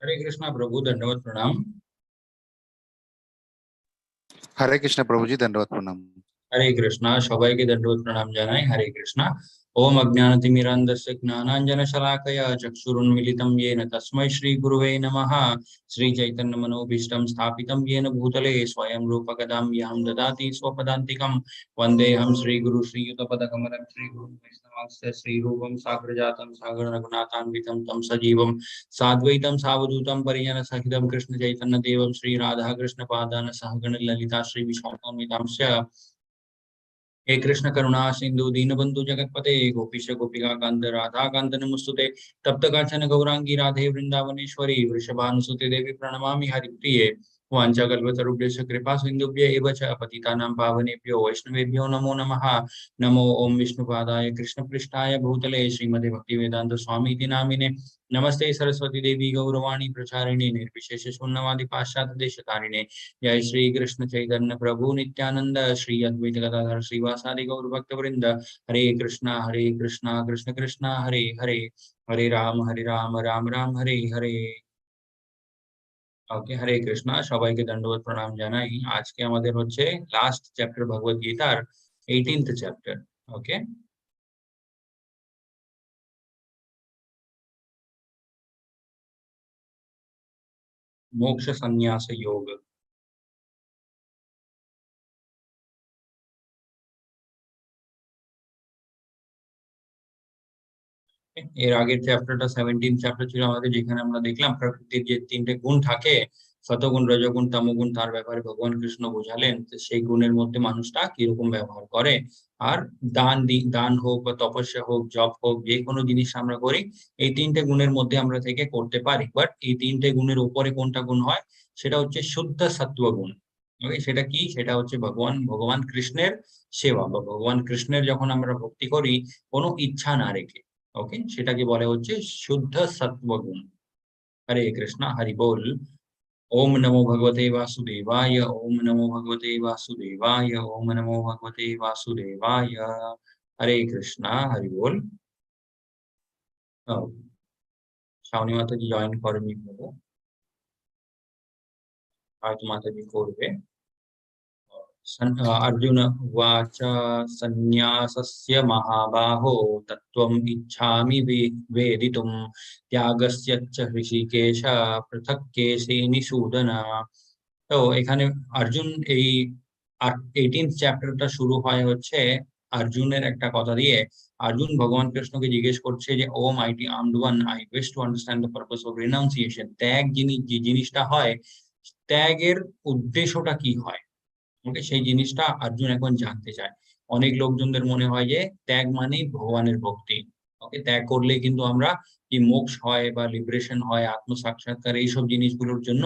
हरे कृष्णा प्रभु, दंडवत प्रणाम। हरे कृष्ण प्रभु जी, दंडवत प्रणाम। हरे कृष्णा, सबाइके दंडवत प्रणाम जानाई। हरे कृष्णा। ओम अज्ञानतिमिरान्धस्य ज्ञानाञ्जनशलाकया चक्षुरुन्मीलितं येन तस्मै श्रीगुरुवे नमः। श्रीचैतन्यमनोभीष्टं स्थापितं येन भूतले स्वयं रूपकदां यां ददाति स्वपदान्तिकं। वन्देऽहं श्रीगुरु श्रीयुतपदकमलं श्रीगुरुं वैष्णवांश्च श्रीरूपं साग्रजातं सागररघुनाथान्वितं तं सजीवं साद्वैतं सावधूतं परिजनसहितं कृष्णचैतन्यदेवं श्रीराधाकृष्णपादान् सहगण ललिता श्रीविशाखान्वितांश्च। हे कृष्ण करुणा सिंधु दीनबंधु जगतपते गोपीश गोपिका कांत राधा कांत नमस्तुते। तप्त कांचन गौरांगी राधे वृंदावनेश्वरी वृषभानुसुते देवी प्रणमामि हरिप्रिये। वाञ्छाकल्पतरुभ्यश्च कृपा सिन्धुभ्य एव च पतितानां पावनेभ्यो वैष्णवेभ्यो नमो नमः। नमो ओम विष्णुपादाय कृष्णपृष्ठाय भूतले श्रीमते भक्तिवेदांत स्वामी इति नामिने। नमस्ते सरस्वती देवी गौरवाणी प्रचारिणे निर्विशेष शून्यवादी पाश्चात्य देशतारिणे। जय श्री कृष्ण चैतन्य प्रभु नित्यानंद श्री अद्वैत गदाधर श्रीवासादि गौर भक्त वृंद। हरे कृष्णा कृष्ण कृष्णा हरे हरे, हरे राम राम राम हरे हरे। ओके, हरे कृष्णा, সবাইকে দণ্ডবত প্রণাম জানাই। আজকে আমাদের হচ্ছে লাস্ট চ্যাপ্টার ভগবত গীতার 18th চ্যাপ্টার। ওকে, মোক্ষ সন্ন্যাস যোগ। এর আগের চ্যাপ্টারটা 17 চ্যাপ্টার ছিল আমাদের, যেখানে আমরা দেখলাম প্রকৃতির যে তিনটে গুণ থাকে, সতগুণ রজগুণ তমগুণ, তার ব্যাপারে ভগবান কৃষ্ণ বোঝালেন সেই গুণের মধ্যে মানুষটা কিরকম ব্যবহার করে। আর দান হোক বা তপস্যা হোক, জপ হোক, যে কোনো জিনিস আমরা করি এই তিনটে গুণের মধ্যে আমরা থেকে করতে পারি। বাট এই তিনটে গুণের উপরে কোনটা গুণ হয়, সেটা হচ্ছে শুদ্ধ সত্ত্ব গুণ। সেটা কি? সেটা হচ্ছে ভগবান কৃষ্ণের সেবা বা ভগবান কৃষ্ণের যখন আমরা ভক্তি করি কোনো ইচ্ছা না রেখে। ওকে, সেটাকে বলে হচ্ছে শুদ্ধ সত্ত্বগুণ। হরে কৃষ্ণ, হরি বল। ओम नमो भगवते वासुदेवाय, ओम नमो भगवते वासुदेवाय, ओम नमो भगवते वासुदेवाय। हरे कृष्णा, हरि बोल। শাওনি মাতাজি জয়েন করেনি বলে, হয়তো মাতাজি করবে। अर्जुन उवाच सन्न्यासस्य महाबाहो तत्त्वम् इच्छामि वेदितुं त्यागस्य च ऋषिकेश पृथक् केशिनिषूदन। তো এখানে অর্জুন এই 18th চ্যাপ্টারটা শুরু হয় হচ্ছে অর্জুনের একটা কথা দিয়ে। অর্জুন ভগবান কৃষ্ণকে জিজ্ঞেস করছে যে, O mighty armed one, I wish to understand the purpose of renunciation. ত্যাগ যে জিনিসটা হয়, ত্যাগের উদ্দেশ্যটা কি হয়। ওকে, সেই জিনিসটা অর্জুন এখন জানতে চায়। অনেক লোকজনদের মনে হয় যে ত্যাগ মানেই ভগবানের ভক্তি। ওকে, ত্যাগ করলে কিন্তু আমরা কি মোক্ষ হয় বা লিবারেশন হয়, আত্মসাক্ষাৎকার, এইসব জিনিসগুলোর জন্য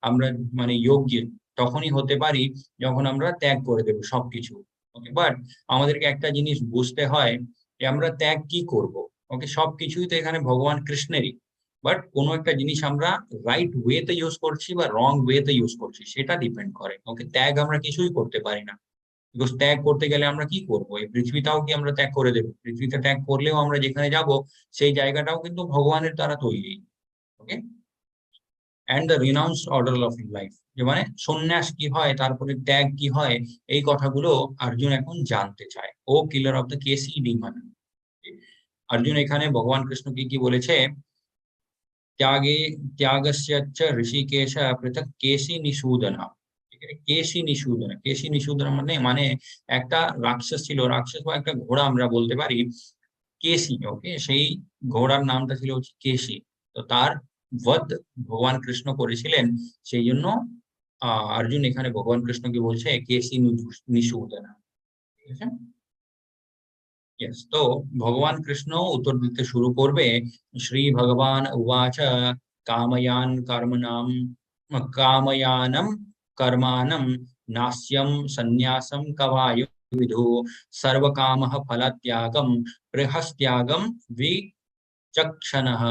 আমরা মানে যোগ্য তখনই হতে পারি যখন আমরা ত্যাগ করে দেবো সবকিছু। ওকে, বাট আমাদেরকে একটা জিনিস বুঝতে হয় যে আমরা ত্যাগ কি করব। ওকে, সবকিছুই তো এখানে ভগবান কৃষ্ণেরই। বাট কোনো একটা জিনিস আমরা রাইট ওয়েতে ইউজ করছি বা রং ওয়েতে ইউজ করছি, সেটা ডিপেন্ড করে। ওকে, ত্যাগ আমরা কিছুই করতে পারি না। বিকজ ত্যাগ করতে গেলে আমরা কি করব? এই পৃথিবীটাও কি আমরা ত্যাগ করে দেবো? পৃথিবীতে ত্যাগ করলেও আমরা যেখানে যাব সেই জায়গাটাও কিন্তু ভগবানের দ্বারা তৈরি। Okay, and the renounced order of life, যে মানে সন্ন্যাস কি হয়, তারপরে ত্যাগ কি হয়, এই কথাগুলো অর্জুন এখন জানতে চায়। O killer of the Keshi demon. Arjun এখানে ভগবান কৃষ্ণকে কি বলেছে? त्यागे त्यागस्य च ऋषिकेश पृथक केशी निषूदन। কেশি নিষূদন, কেশি নিষূদন মানে একটা রাক্ষস ছিল, রাক্ষস বা একটা ঘোড়া আমরা বলতে পারি, কেশি। ওকে, সেই ঘোড়ার নামটা ছিল হচ্ছে কেশি। তো তার বধ ভগবান কৃষ্ণ করেছিলেন। সেই জন্য অর্জুন এখানে ভগবান কৃষ্ণকে বলছে কেশি নিষূদন। ঠিক আছে, यस। तो भगवान कृष्ण उत्तर दिते शुरू करबे। श्री भगवान उवाच कामयानम कर्माणम नास्यम सन्यासम कवाय विदु सर्वकामः फलत्यागम बृहस्त्यागम विचक्षणः।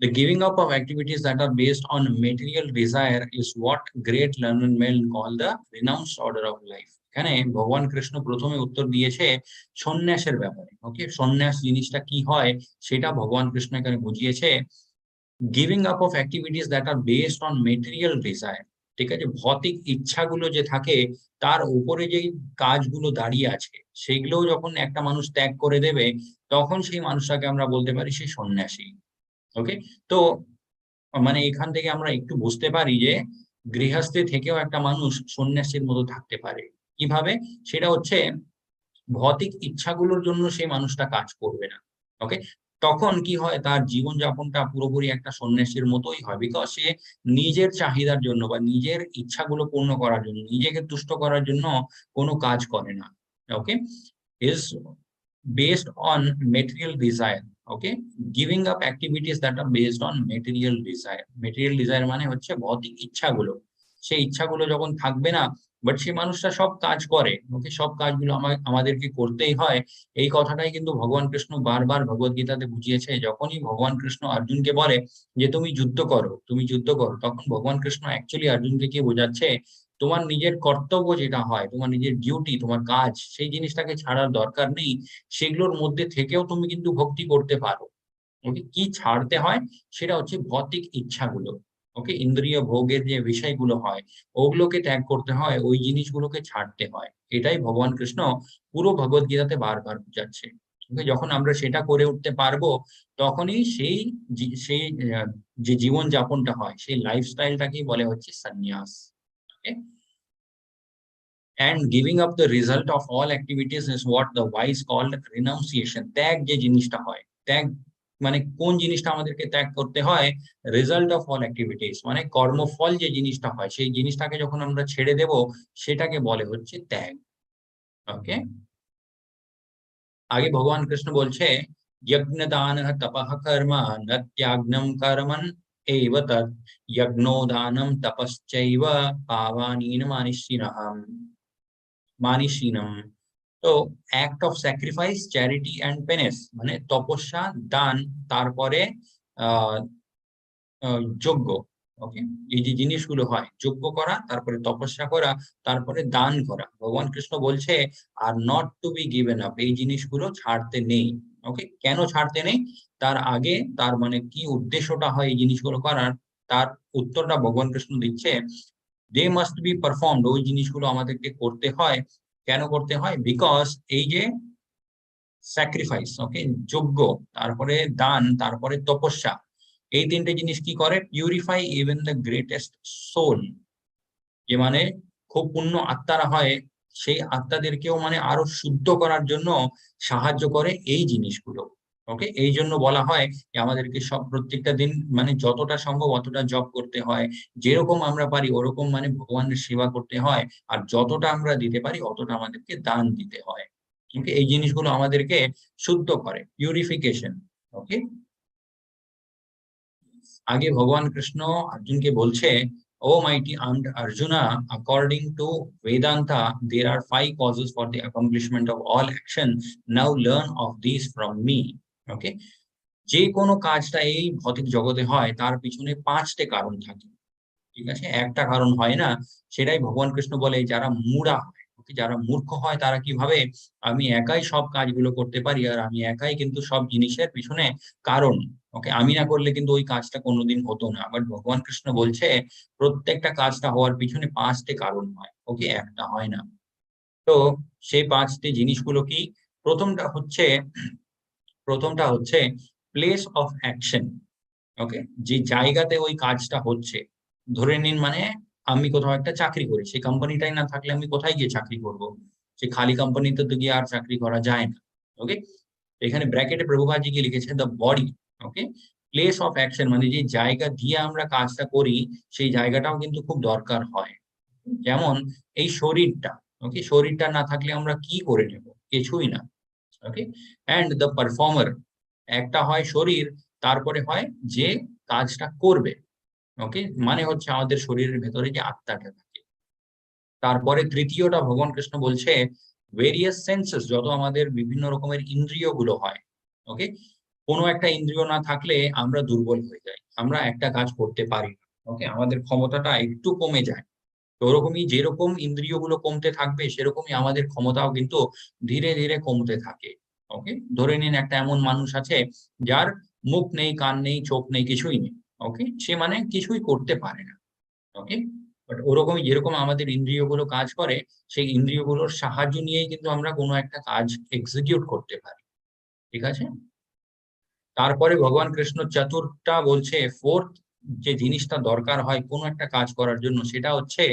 The giving up of activities that are based on material desire is what great learned men call the renounced order of life. এখানে ভগবান কৃষ্ণ প্রথমে উত্তর দিয়েছে সন্ন্যাসের ব্যাপারে। ওকে, সন্ন্যাস জিনিসটা কি হয় সেটা ভগবান কৃষ্ণ এখানে বুঝিয়েছে। Giving up of activities that are based on material desire, ঠিক আছে, ভৌতিক ইচ্ছাগুলো যে থাকে তার উপরে যেই কাজগুলো দাঁড়িয়ে আছে সেগুলোও যখন একটা মানুষ ত্যাগ করে দেবে, তখন সেই মানুষটাকে আমরা বলতে পারি সে সন্ন্যাসী। ওকে, তো মানে এখান থেকে আমরা একটু বুঝতে পারি যে গৃহস্থে থেকেও একটা মানুষ সন্ন্যাসীর মতো থাকতে পারে। কিভাবে? সেটা হচ্ছে ভৌতিক ইচ্ছাগুলোর জন্য সেই মানুষটা কাজ করবে না। ওকে? তখন কি হয়, তার জীবনযাপনটা পুরোপুরি একটা সন্ন্যাসীর মতোই হয়। বিকজ সে নিজের চাহিদার জন্য বা নিজের ইচ্ছাগুলো পূর্ণ করার জন্য, নিজেকে তুষ্ট করার জন্য কোনো কাজ করে না। ওকে? is based on material desire. Okay, giving up activities that are based on material desire. Material desire মানে হচ্ছে ভৌতিক ইচ্ছাগুলো। সেই ইচ্ছাগুলো যখন থাকবে না, বাট সেই মানুষটা সব কাজ করে। ওকে, সব কাজগুলো আমাদেরকে করতেই হয়। এই কথাটাই কিন্তু ভগবান কৃষ্ণ বারবার ভগবত গীতাতে বুঝিয়েছে। যখনই ভগবান কৃষ্ণ অর্জুনকে বলে যে তুমি যুদ্ধ করো, তুমি যুদ্ধ করো, তখন ভগবান কৃষ্ণ অ্যাকচুয়ালি অর্জুনকে কি বোঝাচ্ছে, তোমার নিজের কর্তব্য যেটা হয়, তোমার নিজের ডিউটি, তোমার কাজ, সেই জিনিসটাকে ছাড়ার দরকার নেই। সেগুলোর মধ্যে থেকেও তুমি কিন্তু ভক্তি করতে পারো। ওকে, কি ছাড়তে হয়? সেটা হচ্ছে ভৌতিক ইচ্ছাগুলো। ওকে, ইন্দ্রিয় ভোগের যে বিষয়গুলো হয় ওগুলোকে ত্যাগ করতে হয়, ওই জিনিসগুলোকে ছাড়তে হয়। এটাই ভগবান কৃষ্ণ পুরো ভগবত গীতাতে বারবার বুঝাচ্ছে। ওকে, যখন আমরা সেটা করে উঠতে পারবো, তখনই সেই যে জীবন যাপনটা হয় সেই লাইফস্টাইলটাকেই বলে হচ্ছে সন্ন্যাস। ওকে, and giving up the result of all activities is what the wise called renunciation. ত্যাগ যে জিনিসটা হয়, ত্যাগ মানে কোন জিনিসটা আমাদেরকে ত্যাগ করতে হয়? রেজাল্ট অফ অল অ্যাক্টিভিটিস, মানে কর্মফল যে জিনিসটা হয় সেই জিনিসটাকে যখন আমরা ছেড়ে দেব, সেটাকে বলে হচ্ছে ত্যাগ। ওকে, আগে ভগবান কৃষ্ণ বলছে যজ্ঞ দান তপঃ কর্ম ন ত্যাগ্নম কর্মন এব তৎ যজ্ঞো দানম তপশ্চৈব পাবানীন মানিষীণম। তো act of sacrifice, charity and penance, মানে তপস্যা, দান, তারপরে আহ যজ্ঞ। ওকে, এই যে জিনিসগুলো হয়, যজ্ঞ করা, তারপরে তপস্যা করা, তারপরে দান করা, ভগবান কৃষ্ণ বলছে are not to be given up, এই জিনিসগুলো ছাড়তে নেই। ওকে, কেন ছাড়তে নেই? তার আগে তার মানে কি উদ্দেশ্যটা হয় এই জিনিসগুলো করার, তার উত্তরটা ভগবান কৃষ্ণ দিচ্ছে। দে মাস্ট বি পারফর্মড, ওই জিনিসগুলো আমাদেরকে করতে হয়। কেন করতে হয়? বিকজ এই যে স্যাক্রিফাইস, ওকে, যজ্ঞ, তারপরে দান, তারপরে তপস্যা, এই তিনটে জিনিস কি করে? Purify even the greatest soul. যে মানে খুব পূর্ণ আত্মারা হয়, সেই আত্মাদেরকেও মানে আরো শুদ্ধ করার জন্য সাহায্য করে এই জিনিসগুলো। ওকে, এই জন্য বলা হয় যে আমাদেরকে সব প্রত্যেকটা দিন মানে যতটা সম্ভব অতটা জপ করতে হয়, যেরকম আমরা পারি ওরকম মানে ভগবানের সেবা করতে হয়, আর যতটা আমরা দিতে পারি অতটা আমাদেরকে দান দিতে হয়। ওকে, এই জিনিসগুলো আমাদেরকে শুদ্ধ করে, পিউরিফিকেশন। ওকে, আগে ভগবান কৃষ্ণ অর্জুনকে বলছে, ও মাইটি Arjuna, according to Vedanta, there are 5 causes for the accomplishment of all action. Now learn of these from me. Okay, যে কোনো কাজটা এই ভৌতিক জগতে হয় তার পিছনে 5টে কারণ থাকে। ঠিক আছে, একটা কারণ হয় না। সেটাই ভগবান কৃষ্ণ বলে যারা মূঢ়া হয়, ওকে, যারা মূর্খ হয় তারা কি ভাবে আমি একাই সব কাজগুলো করতে পারি, আর আমি একাই কিন্তু সব জিনিসের পিছনে কারণ। ওকে, আমি না করলে কিন্তু ওই কাজটা কোনোদিন হতো না। বাট ভগবান কৃষ্ণ বলছে প্রত্যেকটা কাজটা হওয়ার পিছনে 5টে কারণ হয়। ওকে, একটা হয় না। তো সেই 5টে জিনিসগুলো কি? প্রথমটা হচ্ছে প্রথমটা হচ্ছে প্লেস অফ অ্যাকশন। ওকে, যে জায়গাতে ওই কাজটা হচ্ছে, ধরে নিন মানে আমি কোথাও একটা চাকরি করি, সেই কোম্পানিটাই না থাকলে আমি কোথায় গিয়ে চাকরি করব? সে খালি কোম্পানিতে তো গিয়ে আর চাকরি করা যায় না। ওকে, এখানে ব্র্যাকেটে প্রভুপাদজি কি লিখেছে, the body. Okay, place of action মানে যে জায়গা দিয়ে আমরা কাজটা করি, সেই জায়গাটাও কিন্তু খুব দরকার হয়। যেমন এই শরীরটা, ওকে, শরীরটা না থাকলে আমরা কি করে নেব? কিছুই না। ওকে, অ্যান্ড দ্য পারফর্মার, একটা হয় শরীর, তারপরে হয় যে কাজটা করবে। ওকে, মানে হচ্ছে আমাদের শরীরের ভেতরে যে আত্মাটা থাকে। তারপরে তৃতীয়টা ভগবান কৃষ্ণ বলছে ভেরিয়াস সেন্সেস, যত আমাদের বিভিন্ন রকমের ইন্দ্রিয় গুলো হয়। ওকে, কোনো একটা ইন্দ্রিয় না থাকলে আমরা দুর্বল হয়ে যাই, আমরা একটা কাজ করতে পারি না। ওকে, আমাদের ক্ষমতাটা একটু কমে যায়। তো ওরকমই যেরকম ইন্দ্রিয়গুলো কমতে থাকবে সেরকমই আমাদের ক্ষমতাও কিন্তু ধীরে ধীরে কমতে থাকে। ওকে, ধরে নিন একটা এমন মানুষ আছে যার মুখ নেই, কান নেই, চোখ নেই, কিছুই নেই। ওকে, সে মানে কিছুই করতে পারে না। ওকে, বাট ওরকমই যেরকম আমাদের ইন্দ্রিয়গুলো কাজ করে, সেই ইন্দ্রিয়গুলোর সাহায্য নিয়েই কিন্তু আমরা কোনো একটা কাজ এক্সিকিউট করতে পারি। ঠিক আছে, তারপরে ভগবান কৃষ্ণ চতুর্থটা বলছে, ফোর্থ যে জিনিসটা দরকার হয় কোনো একটা কাজ করার জন্য, সেটা হচ্ছে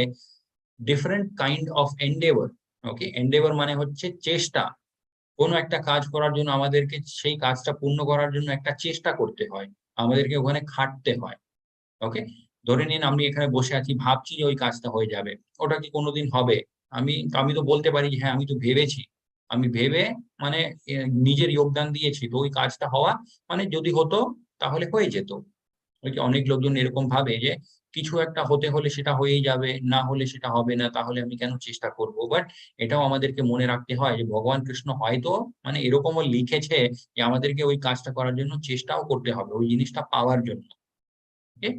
different kind of Endeavour. Okay, Endeavour মানে হচ্ছে চেষ্টা। কোনো একটা কাজ করার জন্য আমাদেরকে সেই কাজটা পূর্ণ করার জন্য একটা চেষ্টা করতে হয়, আমাদেরকে ওখানে খাটতে হয়। ওকে, ধরে নিন আমি এখানে বসে আছি, ভাবছি যে ওই কাজটা হয়ে যাবে, ওটা কি কোনোদিন হবে? আমি আমি তো বলতে পারি যে হ্যাঁ আমি তো ভেবেছি, আমি ভেবে মানে নিজের যোগদান দিয়েছি, তো ওই কাজটা হওয়া মানে যদি হতো তাহলে হয়ে যেত। ওই যে অনেক লোকজন এরকম ভাবে যে কিছু একটা হতে হলে সেটা হয়েই যাবে, না হলে সেটা হবে না, তাহলে আমি কেন চেষ্টা করব? বাট এটাও আমাদেরকে মনে রাখতে হয় যে ভগবান কৃষ্ণ হয়তো মানে এরকমও লিখেছে যে আমাদেরকে ওই কাজটা করার জন্য চেষ্টাও করতে হবে ওই জিনিসটা পাওয়ার জন্য। ওকে,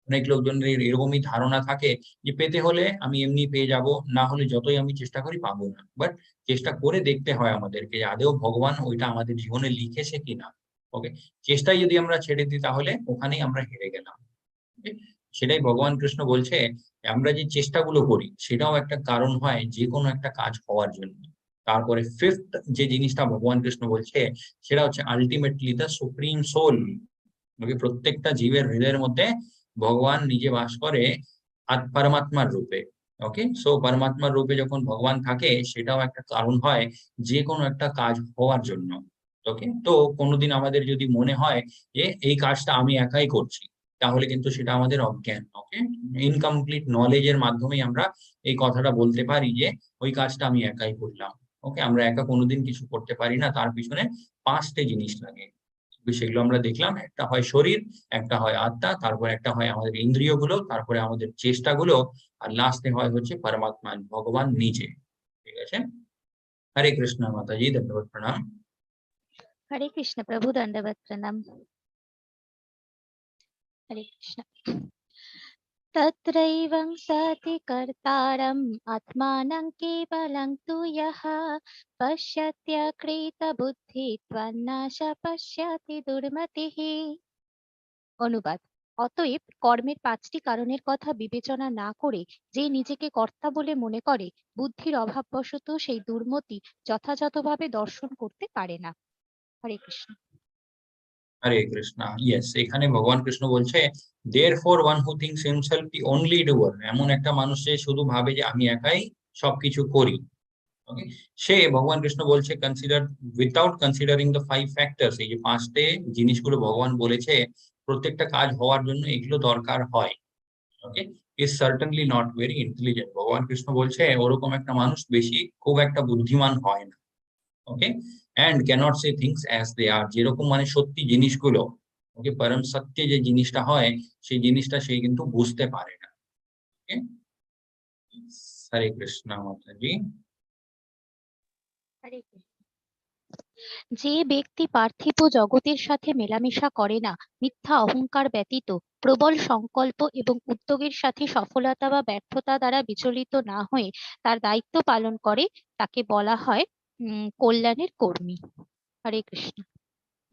অনেক লোকজনের এরকমই ধারণা থাকে যে পেতে হলে আমি এমনি পেয়ে যাব, না হলে যতই আমি চেষ্টা করি পাবো না। বাট চেষ্টা করে দেখতে হয় আমাদেরকে যে আদৌ ভগবান ওইটা আমাদের জীবনে লিখেছে কিনা। ওকে, চেষ্টাই যদি আমরা ছেড়ে দিই তাহলে ওখানেই আমরা হেরে গেলাম। Okay? সেটাই ভগবান কৃষ্ণ বলছে, আমরা যে চেষ্টাগুলো করি সেটাও একটা কারণ হয় যে কোনো একটা কাজ হওয়ার জন্য। তারপরে ফিফথ যে জিনিসটা ভগবান কৃষ্ণ বলছে, সেটা হচ্ছে আলটিমেটলি দ্য সুপ্রিম সোল। প্রত্যেকটা জীবের হৃদয়ের মধ্যে ভগবান নিজে বাস করে পরমাত্মার রূপে। ওকে, সো পরমাত্মার রূপে যখন ভগবান থাকে, সেটাও একটা কারণ হয় যে কোনো একটা কাজ হওয়ার জন্য। ওকে, তো কোনোদিন আমাদের যদি মনে হয় যে এই কাজটা আমি একাই করছি, তাহলে কিন্তু সেটা আমাদের অজ্ঞান। ওকে, ইনকমপ্লিট নলেজের মাধ্যমেই আমরা এই কথাটা বলতে পারি যে ওই কাজটা আমি একাই করলাম। ওকে, আমরা একা কোনোদিন কিছু করতে পারি না, তার পিছনে পাঁচটা জিনিস লাগে। সেগুলো আমরা দেখলাম, একটা হয় শরীর, একটা হয় আত্মা, তারপর একটা হয় আমাদের ইন্দ্রিয়গুলো, তারপরে আমাদের চেষ্টাগুলো, আর লাস্টে হয় হচ্ছে পরমাত্মা, ভগবান নিজে। ঠিক আছে, হরে কৃষ্ণ মাতাজি, ধন্যবাদ, প্রণাম। हरे कृष्ण प्रभु दंडवत प्रणाम। हरे कृष्ण। तत्रैवं सति कर्तारम् आत्मानं केवलं तु यः पश्यत्यकृतबुद्धित्वन्नाश पश्यति दुर्मतिः। অনুবাদ। অতএব কর্মের পাঁচটি কারণের কথা বিবেচনা না করে যে নিজেকে কর্তা বলে মনে করে, বুদ্ধির অভাববশত সেই দুর্মতি যথাযথভাবে দর্শন করতে পারে না। হরে কৃষ্ণ। হরে কৃষ্ণ, ইয়েস, এখানে ভগবান কৃষ্ণ বলছে therefore one who thinks himself the only doer, এমন একটা মানুষ যে শুধু ভাবে যে আমি একাই সবকিছু করি। ওকে, সে ভগবান কৃষ্ণ বলছে consider without considering the five factors, এই যে পাঁচটে জিনিসগুলো ভগবান বলেছে প্রত্যেকটা কাজ হওয়ার জন্য এগুলো দরকার হয়। Okay, is certainly not very intelligent. ভগবান কৃষ্ণ বলছে ওরকম একটা মানুষ বেশি খুব একটা বুদ্ধিমান হয় না। Okay, and cannot see things as they are, যেরকম মানে সত্যি জিনিসগুলো, ওকে, পরম সত্য যে জিনিসটা হয় সেই জিনিসটা সে কিন্তু বুঝতে পারে না। ওকে, হরে কৃষ্ণ মাতাজি। হরে কৃষ্ণ। যে ব্যক্তি পার্থিব জগতের সাথে মেলামেশা করে না, মিথ্যা অহংকার ব্যতীত প্রবল সংকল্প এবং উদ্যোগের সাথে সফলতা বা ব্যর্থতা দ্বারা বিচলিত না হয়ে তার দায়িত্ব পালন করে, তাকে বলা হয় কল্যাণের কর্মী। হরে Krishna.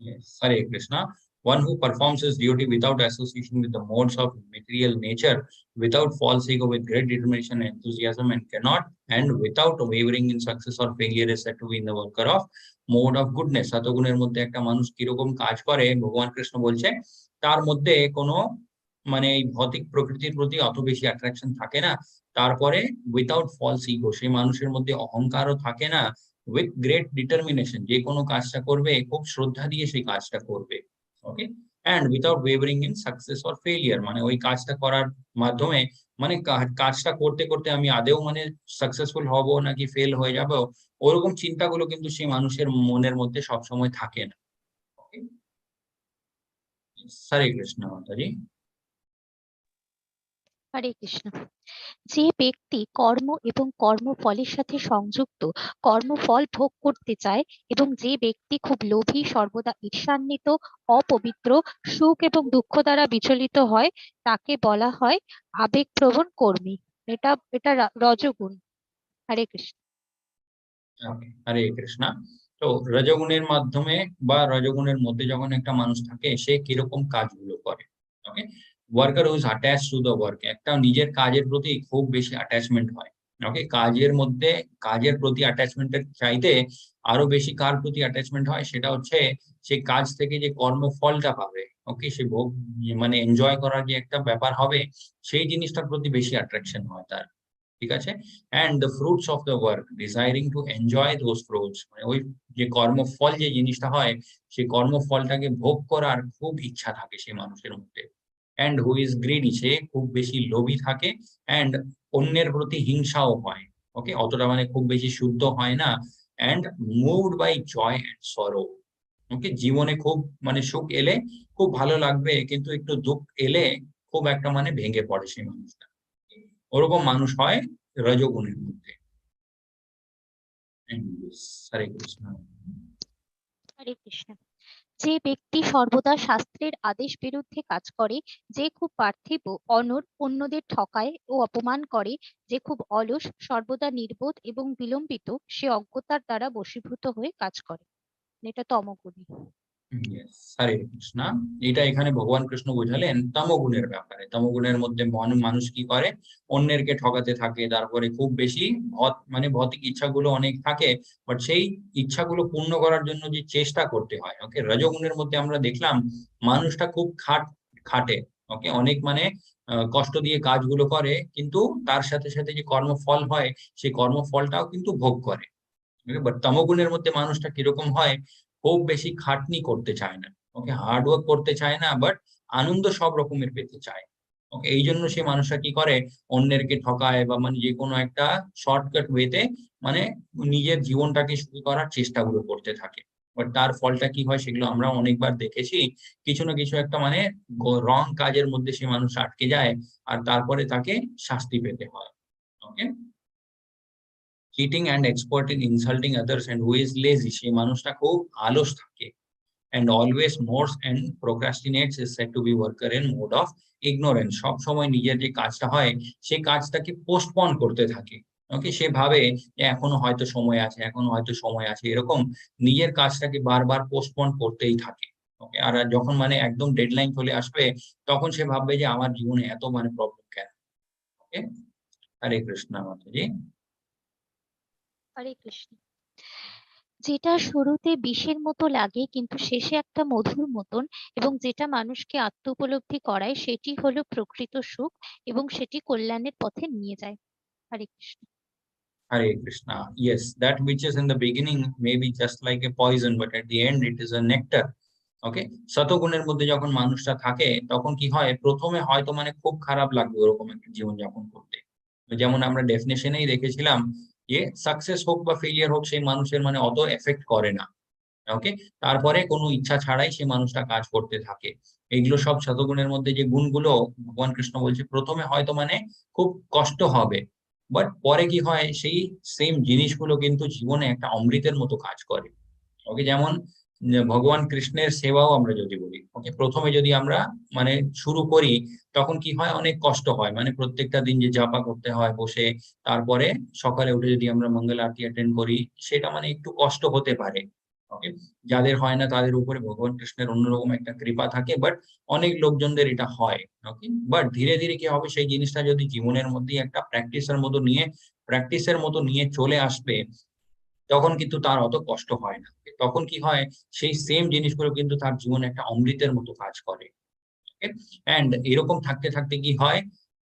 Yes, Hare Krishna. One who performs his duty without association with the modes of material nature, without false ego, with great determination and enthusiasm, and cannot, and without wavering in success or failure, is said to be in the worker of mode of goodness. শতগুণের মধ্যে একটা মানুষ কিরকম কাজ করে, ভগবান কৃষ্ণ বলছে তার মধ্যে কোনো মানে এই ভৌতিক প্রকৃতির প্রতি অত বেশি অ্যাট্রাকশন থাকে না। তারপরে উইথাউট ফলস ইগো, সেই মানুষের মধ্যে অহংকারও থাকে না। উইথ গ্রেট ডিটারমিনেশন, যে কোনো কাজটা করবে খুব শ্রদ্ধা দিয়ে সেই কাজটা করবে। Okay, and without wavering in success or failure, মানে ওই কাজটা করার মাধ্যমে মানে কাজটা করতে করতে আমি আদেও মানে সাকসেসফুল হব নাকি ফেল হয়ে যাব, ওরকম চিন্তাগুলো কিন্তু সেই মানুষের মনের মধ্যে সবসময় থাকে না। ওকে, হরে কৃষ্ণ মাতাজি। হরে কৃষ্ণ। যে ব্যক্তি কর্ম এবং কর্মফলের সাথে সংযুক্ত, কর্মফল ভোগ করতে চায়, এবং যে ব্যক্তি খুব লোভী, সর্বদা ঈর্ষান্বিত, অপবিত্র, সুখ এবং দুঃখ দ্বারা বিচলিত হয়, তাকে বলা হয় আবেগপ্রবণ কর্মী। এটা এটা রজগুণ। হরে কৃষ্ণ। Okay, হরে কৃষ্ণ। তো রজগুণের মাধ্যমে বা রজগুণের মধ্যে যখন একটা মানুষ থাকে, সে কিরকম কাজগুলো করে? Okay, worker who's attached to the work, একটা নিজের কাজের প্রতি খুব বেশি অ্যাটাচমেন্ট হয়। ওকে, কাজের মধ্যে কাজের প্রতি অ্যাটাচমেন্টের চাইতে আরো বেশি কার প্রতি অ্যাটাচমেন্ট হয়, সেটা হচ্ছে সেই কাজ থেকে যে কর্মফলটা পাবে, ওকে, সে ভোগ মানে এনজয় করার যে একটা ব্যাপার হবে, সেই জিনিসটার প্রতি বেশি অ্যাট্রাকশন হয় তার। ঠিক আছে, and the fruits of the work desiring to enjoy those fruits, মানে ওই যে কর্মফল যে জিনিসটা হয়, সেই কর্মফলটাকে ভোগ করার খুব ইচ্ছা থাকে সেই মানুষের মধ্যে। অ্যান্ড হু ইজ গ্রিডি, সে খুব বেশি লোভী থাকে। অ্যান্ড অন্যের প্রতি হিংসাও হয়। ওকে, অতটা মানে খুব বেশি শুদ্ধ হয় না। And moved by joy and sorrow, okay, জীবনে খুব মানে সুখ এলে খুব ভালো লাগবে, কিন্তু একটু দুঃখ এলে খুব একটা মানে ভেঙে পড়ে সেই মানুষটা। ওরকম মানুষ হয় রজগুণের মধ্যে। হরে কৃষ্ণ। হরে কৃষ্ণ। যে ব্যক্তি সর্বদা শাস্ত্রের আদেশ বিরুদ্ধে কাজ করে, যে খুব পার্থিব, অনড়, অন্যদের ঠকায় ও অপমান করে, যে খুব অলস, সর্বদা নির্বোধ এবং বিলম্বিত, সে অজ্ঞতার দ্বারা বশীভূত হয়ে কাজ করে। এটা তমগুণী। Yes, হরে কৃষ্ণ। এটা এখানে ভগবান কৃষ্ণ বোঝালেন তমগুণের ব্যাপারে। তমগুণের মধ্যে মানুষ কি করে, অন্যেরকে ঠকাতে থাকে, তারপরে খুব বেশি মানে ভৌতিক ইচ্ছাগুলো অনেক থাকে, বাট সেই ইচ্ছাগুলো পূর্ণ করার জন্য যে চেষ্টা করতে হয়। ওকে, রজগুণের মধ্যে আমরা দেখলাম মানুষটা খুব খাটে। ওকে, অনেক মানে কষ্ট দিয়ে কাজগুলো করে, কিন্তু তার সাথে সাথে যে কর্মফল হয়, সেই কর্মফলটাও কিন্তু ভোগ করে। বাট তমগুণের মধ্যে মানুষটা কিরকম হয়, খুব বেশি খাটনি করতে চায় না। ওকে, হার্ড ওয়ার্ক করতে চায় না, বাট আনন্দ সব রকমের পেতে চায়। ওকে, এই জন্য সে মানুষটা কি করে, অন্যেরকে ঠকায় বা মানে যে কোনো একটা শর্টকাট ওয়েতে মানে নিজের জীবনটাকে শুরু করার চেষ্টাগুলো করতে থাকে। বাট তার ফলটা কি হয়, সেগুলো আমরা অনেকবার দেখেছি। কিছু না কিছু একটা মানে রং কাজের মধ্যে সে মানুষ আটকে যায়, আর তারপরে তাকে শাস্তি পেতে হয়। Okay, cheating and expert in insulting others and who is lazy, সেই মানুষটা খুব আলস থাকে। And always mourns and procrastinates is said to be worker in mode of ignorance, সব সময় নিজের যে কাজটা হয় সেই কাজটাকে পোস্টপন করতে থাকে। ওকে, সে ভাবে যে এখনো হয়তো সময় আছে, এখনো হয়তো সময় আছে, এরকম নিজের কাজটাকে বারবার পোস্টপন করতেই থাকে। ওকে, আর যখন মানে একদম ডেডলাইন চলে আসবে, তখন সে ভাববে যে আমার জীবনে এত মানে প্রবলেম কেন। ওকে, হরে কৃষ্ণ মাতাজি। হরে কৃষ্ণ। যেটা শুরুতে বিষের মতো লাগে কিন্তু শেষে একটা মধুর মতন, এবং যেটা মানুষকে আত্ম উপলব্ধি করায়, সেটি হলো প্রকৃত সুখ, এবং সেটি কল্যাণের পথে নিয়ে যায়। হরে Krishna. Hare Krishna. Yes, that which is in the beginning may be just like a poison, but at the end it is a nectar. ওকে, শতগুণের মধ্যে যখন মানুষটা থাকে, তখন কি হয়, প্রথমে হয়তো মানে খুব খারাপ লাগবে ওরকম একটা জীবনযাপন করতে। যেমন আমরা ডেফিনেশনেই দেখেছিলাম যে সাকসেস হোক বা ফেলিয়ার হোক, সেই মানুষের মানে অত এফেক্ট করে না। ওকে, তারপরে কোনো ইচ্ছা ছাড়াই সে মানুষটা কাজ করতে থাকে। এগুলো সব শতগুণের মধ্যে যে গুণগুলো ভগবান কৃষ্ণ বলছে, প্রথমে হয়তো মানে খুব কষ্ট হবে, বাট পরে কি হয়, সেই সেম জিনিসগুলো কিন্তু জীবনে একটা অমৃতের মতো কাজ করে। ওকে, যেমন ভগবান কৃষ্ণের সেবাও আমরা যদি বলি, ওকে, প্রথমে যদি আমরা মানে শুরু করি, তখন কি হয়, অনেক কষ্ট হয়, মানে প্রত্যেকটা দিন যে জাপা করতে হয় বসে, তারপরে সকালে উঠে যদি আমরা মঙ্গল আরতি অ্যাটেন্ড করি, সেটা মানে একটু কষ্ট হতে পারে। ওকে, যাদের হয় না তাদের উপরে ভগবান কৃষ্ণের অন্যরকম একটা কৃপা থাকে, বাট অনেক লোকজনদের এটা হয়। ওকে, বাট ধীরে ধীরে কি হবে, সেই জিনিসটা যদি জীবনের মধ্যে একটা প্র্যাকটিসের মতো নিয়ে চলে আসবে, তখন কিন্তু তার অত কষ্ট হয় না। তখন কি হয়, সেই সেম জিনিসগুলো কিন্তু তার জীবনে একটা অমৃতের মতো কাজ করে। এন্ড এরকম থাকতে থাকতে কি হয়,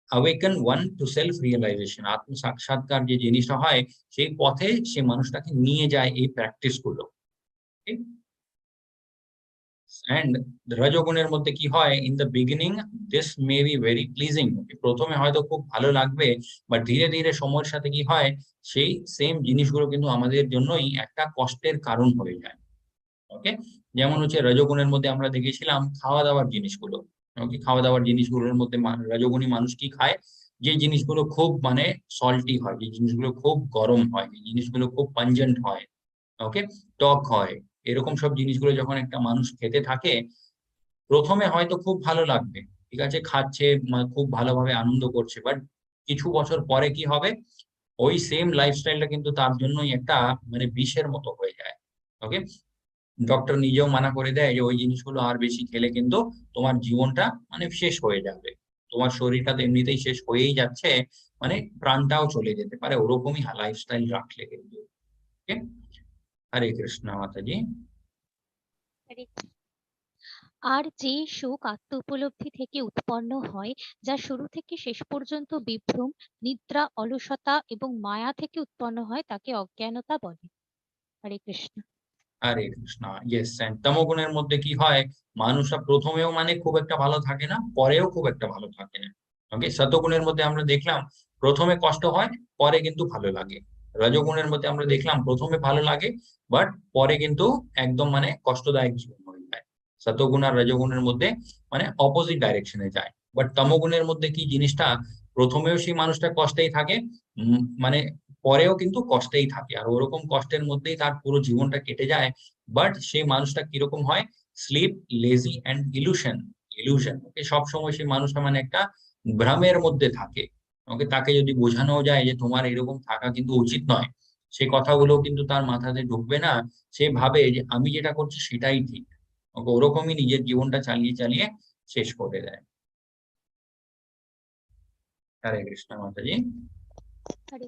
awaken one to self realization, আত্ম সাক্ষাৎকার যে জিনিসটা হয়, সেই পথে সে মানুষটাকে নিয়ে যায় এই প্র্যাকটিস গুলো। এন্ড রজগুণের মধ্যে কি হয়, in the beginning this may be very pleasing, প্রথমে হয়তো খুব ভালো লাগবে, বাট ধীরে ধীরে সময়ের সাথে কি হয়, সেই সেম জিনিসগুলো কিন্তু আমাদের জন্যই একটা কষ্টের কারণ হয়ে যায়। ওকে, যেমন হচ্ছে রজগুণের মধ্যে আমরা দেখেছিলাম খাওয়া দাওয়ার জিনিসগুলো। ওকে, খাওয়া দাওয়ার জিনিসগুলোর মধ্যে রজগুণী মানুষ কি খায়, যে জিনিসগুলো খুব মানে সল্টি হয়, যে জিনিসগুলো খুব গরম হয়, যে জিনিসগুলো খুব পাঞ্জেন্ট হয়, ওকে, টক হয়, এরকম সব জিনিসগুলো যখন একটা মানুষ খেতে থাকে, প্রথমে হয়তো খুব ভালো লাগবে, ঠিক আছে, খাচ্ছে, খুব ভালোভাবে আনন্দ করছে, বাট কিছু বছর পরে কি হবে, ওই সেম লাইফস্টাইলটা কিন্তু তার জন্যই একটা মানে বিষের মতো হয়ে যায়। ওকে, ডক্টর নিজেও মানা করে দেয় যে ওই জিনিসগুলো আর বেশি খেলে কিন্তু তোমার জীবনটা মানে শেষ হয়ে যাবে, তোমার শরীরটা তো এমনিতেই শেষ হয়েই যাচ্ছে, মানে প্রাণটাও চলে যেতে পারে ওরকমই লাইফস্টাইল রাখলে কিন্তু। ওকে, হরে কৃষ্ণ মাতাজি। আর যে সুখ আত্ম উপলব্ধি থেকে উৎপন্ন হয়, যা শুরু থেকে শেষ পর্যন্ত বিভ্রম, নিদ্রা, অলসতা এবং মায়া থেকে উৎপন্ন হয়, তাকে অজ্ঞানতা বলে। হরে কৃষ্ণ। হরে কৃষ্ণ। ইয়েস, তমোগুণের মধ্যে কি হয়, মানুষরা প্রথমেও মানে খুব একটা ভালো থাকে না, পরেও খুব একটা ভালো থাকে না। ওকে, সতগুণের মধ্যে আমরা দেখলাম প্রথমে কষ্ট হয়, পরে কিন্তু ভালো লাগে। রজগুণের মধ্যে আমরা দেখলাম প্রথমে ভালো লাগে, বাট পরে কিন্তু একদম মানে কষ্টদায়ক জীবন হয়ে যায়। সতগুণ আর রজগুণের মধ্যে মানে অপোজিট ডাইরেকশনে যায়। বাট তমগুণের মধ্যে কি জিনিসটা, প্রথমেও সেই মানুষটা কষ্টেই থাকে, মানে পরেও কিন্তু কষ্টেই থাকে, আর ওরকম কষ্টের মধ্যেই তার পুরো জীবনটা কেটে যায়। বাট সেই মানুষটা কিরকম হয়, sleep, lazy and illusion. Illusion, okay, সবসময় সেই মানুষটা মানে একটা ভ্রমের মধ্যে থাকে। ওকে, তাকে যদি বোঝানো যায় যে তোমার এরকম থাকা কিন্তু উচিত নয়, সেই কথাগুলো কিন্তু তার মাথাতে ঢুকবে না। সে ভাবে যে আমি যেটা করছি সেটাই ঠিক। ওকে, ওরকমই নিজের জীবনটা চালিয়ে চালিয়ে শেষ করে দেয়। হরে কৃষ্ণ মাতাজি। হরে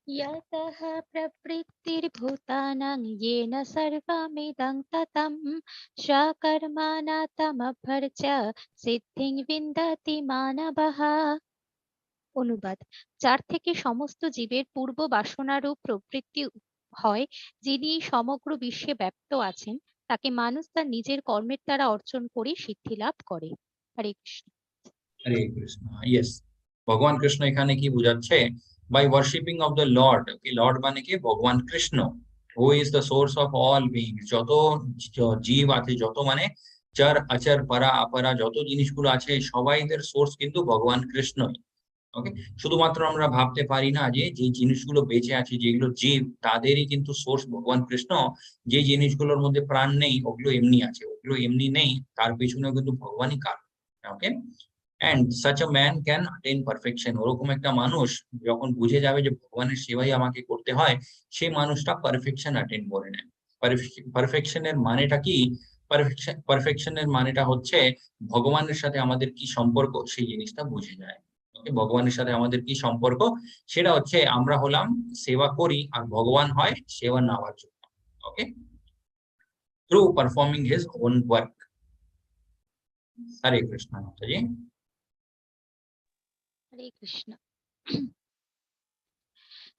यतः प्रवृत्तिर्भूतानां येन सर्वमिदं ततं स्वकर्मणा तमभ्यर्च्य সিদ্ধিং বিন্দতি মানবঃ। অনুবাদ: যার থেকে সমস্ত জীবের পূর্ব বাসনারূপ প্রবৃত্তি হয়, যিনি সমগ্র বিশ্বে ব্যপ্ত আছেন, তাকে মানুষ তার নিজের কর্মের দ্বারা অর্জন করে সিদ্ধি লাভ করে। হরে কৃষ্ণ। হরে কৃষ্ণ। ইয়েস, ভগবান কৃষ্ণ এখানে কি বুঝাচ্ছে, by worshipping of the lord. Lord মানে কি, ভগবান Krishna, who is the source of all beings. যত জীব আছে, যত মানে চর অচর পরা অপরা যত জিনিসগুলো আছে, সবাইদের সোর্স কিন্তু ভগবান কৃষ্ণই। ওকে, শুধুমাত্র আমরা ভাবতে পারি না যে যে জিনিসগুলো বেঁচে আছে, যেগুলো জীব, তাদেরই কিন্তু সোর্স ভগবান কৃষ্ণ। যে জিনিসগুলোর মধ্যে প্রাণ নেই, ওগুলো এমনি আছে, ওগুলো এমনি নেই, তার পিছনেও কিন্তু ভগবানই কারণ। Okay, and such a man can attain perfection. ওরকম একটা মানুষ যখন বুঝে যাবে যে ভগবানের সেবাই আমাকে করতে হয়, সেই মানুষটা পারফেকশন অ্যাটেইন করে নেয়। পারফেকশনের মানেটা কি, পারফেকশনের মানেটা হচ্ছে ভগবানের সাথে আমাদের কি সম্পর্ক, সেই জিনিসটা বুঝে যায়। ওকে, ভগবানের সাথে আমাদের কি সম্পর্ক, সেটা হচ্ছে আমরা হলাম সেবা করি, আর ভগবান হয় সেবা নেওয়ার জন্য। Okay, through performing his own work. Hare Krishna Mataji. Hare Krishna.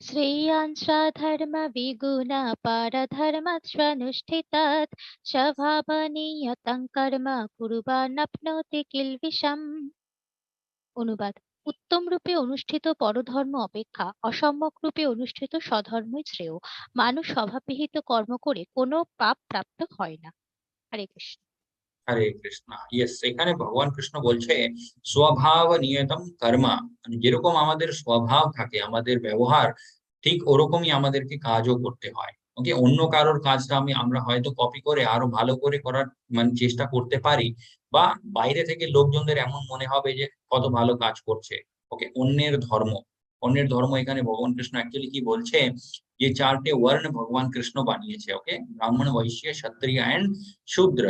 Shreyan স্বধর্ম বিগুণ পরধর্মস্বনুষ্ঠিতাৎ স্বভাবনিয়তং কর্ম কুর্বান্নপ্নোতি কিলবিষম। অনুবাদ: উত্তম রূপে অনুষ্ঠিত পরধর্ম অপেক্ষা অসম্যক রূপে অনুষ্ঠিত স্বধর্মই শ্রেয়। মানুষ স্বভাববিহিত কর্ম করে কোনো পাপ প্রাপ্ত হয় না। হরে কৃষ্ণ। হরে কৃষ্ণ। ইয়েস, এখানে ভগবান কৃষ্ণ বলছে স্বভাব নিয়তম কর্মা, মানে যেরকম আমাদের স্বভাব থাকে, আমাদের ব্যবহার, ঠিক ওরকমই আমাদেরকে কাজও করতে হয়। ওকে, অন্য কারোর কাজটা আমরা হয়তো কপি করে আরো ভালো করে করার মানে চেষ্টা করতে পারি, বা বাইরে থেকে লোকজনদের এমন মনে হবে যে কত ভালো কাজ করছে। ওকে, অন্যের ধর্ম এখানে ভগবান কৃষ্ণ অ্যাকচুয়ালি কি বলছে, যে চারটে ওয়ার্ণ ভগবান কৃষ্ণ বানিয়েছে। ওকে, ব্রাহ্মণ, বৈশ্য, ক্ষত্রিয় অ্যান্ড শূদ্র।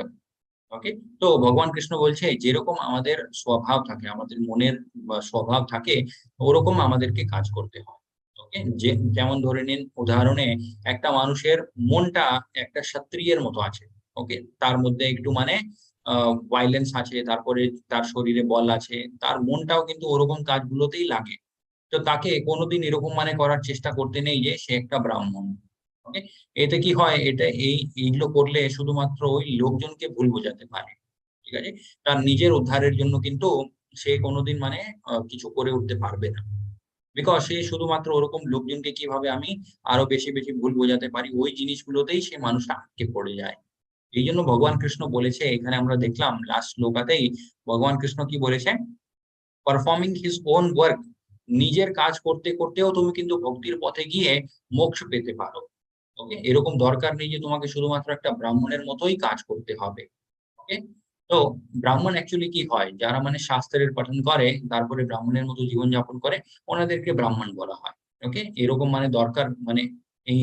ওকে, তো ভগবান কৃষ্ণ বলছে যেরকম আমাদের স্বভাব থাকে, আমাদের মনের বা স্বভাব থাকে, ওরকম আমাদেরকে কাজ করতে হয়। ওকে, যেমন ধরে নিন উদাহরণে, একটা মানুষের মনটা একটা ক্ষত্রিয়ের মতো আছে। ওকে, তার মধ্যে একটু মানে ভাইলেন্স আছে, তারপরে তার শরীরে বল আছে, তার মনটাও কিন্তু ওরকম কাজগুলোতেই লাগে। তো তাকে কোনোদিন এরকম মানে করার চেষ্টা করতে নেই যে সে একটা ব্রাহ্মণ। ওকে, এতে কি হয়, এইগুলো করলে শুধুমাত্র ওই লোকজনকে ভুল বোঝাতে পারে। ঠিক আছে, তার নিজের উদ্ধারের জন্য কিন্তু সে কোনোদিন মানে কিছু করে উঠতে পারবে না। বিকজ সে শুধুমাত্র ওরকম লোকজনকে কিভাবে আমি আরো বেশি বেশি ভুল বোঝাতে পারি, ওই জিনিসগুলোতেই সে মানুষটা আটকে পড়ে যায়। এই জন্য ভগবান কৃষ্ণ বলেছে, এখানে আমরা দেখলাম লাস্ট শ্লোকাতেই ভগবান কৃষ্ণ কি বলেছে, পারফর্মিং হিজ ওন ওয়ার্ক। নিজের কাজ করতে করতেও তুমি কিন্তু ভক্তির পথে গিয়ে মোক্ষ পেতে পারো। ওকে, এরকম দরকার নেই যে তোমাকে শুধুমাত্র একটা ব্রাহ্মণের মতোই কাজ করতে হবে। ওকে, তো ব্রাহ্মণ অ্যাকচুয়ালি কি হয়, যারা মানে শাস্ত্রের পঠন করে তারপরে ব্রাহ্মণের মতো জীবনযাপন করে, ওনাদেরকে ব্রাহ্মণ বলা হয়। ওকে, এরকম মানে দরকার মানে এই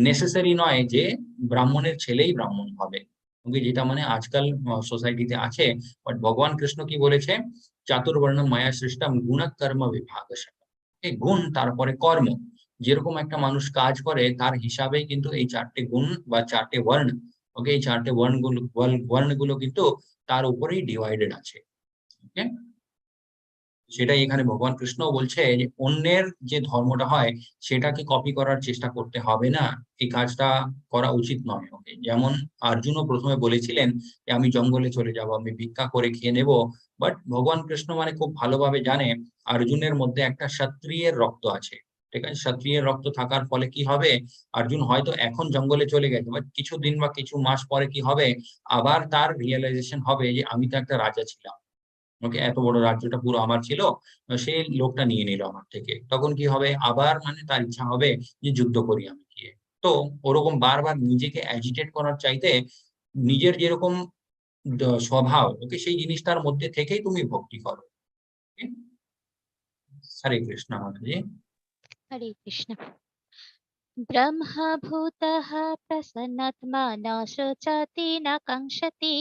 নেসেসারি নয় যে ব্রাহ্মণের ছেলেই ব্রাহ্মণ হবে, ওকে, যেটা মানে আজকাল সোসাইটিতে আছে। বাট ভগবান কৃষ্ণ কি বলেছে, চাতুর্বর্ণ মায়া সৃষ্টম গুণ কর্ম বিভাগ, গুণ তারপরে কর্ম, যেরকম একটা মানুষ কাজ করে তার হিসাবে কিন্তু এই চারটে গুণ বা চারটে বর্ণ, ওকে, এই চারটে বর্ণগুলো কিন্তু তার উপরেই ডিভাইডেড আছে। ওকে, সেটাই এখানে ভগবান কৃষ্ণ বলছে যে অন্যের যে ধর্মটা হয় সেটাকে কপি করার চেষ্টা করতে হবে না, এই কাজটা করা উচিত নয়। ওকে, যেমন অর্জুনও প্রথমে বলেছিলেন যে আমি জঙ্গলে চলে যাব, আমি ভিক্ষা করে খেয়ে নেব। বাট ভগবান কৃষ্ণ মানে খুব ভালোভাবে জানে অর্জুনের মধ্যে একটা ক্ষত্রিয়ের রক্ত আছে। ঠিক আছে, ক্ষত্রিয়ের রক্ত থাকার ফলে কি হবে, অর্জুন হয়তো এখন জঙ্গলে চলে গেছে, বাট কিছু দিন বা কিছু মাস পরে কি হবে, আবার তার রিয়েলাইজেশন হবে যে আমি তো একটা রাজা ছিলাম, ওকে, এত বড় রাজ্যটা পুরো আমার ছিল, সেই লোকটা নিয়ে নিল আমার থেকে, তখন কি হবে, আবার মানে তার ইচ্ছা হবে যে যুদ্ধ করি আমি গিয়ে। তো ওরকম বারবার নিজেকে অ্যাজিটেট করার চাইতে নিজের যেরকম স্বভাব, ওকে, সেই জিনিসটার মধ্যে থেকেই তুমি ভক্তি করো। Okay? হরে কৃষ্ণ মাতাজি। হরে কৃষ্ণ। ব্রহ্মভূতঃ প্রসন্নাত্মা ন শোচতি ন কাঙ্ক্ষতি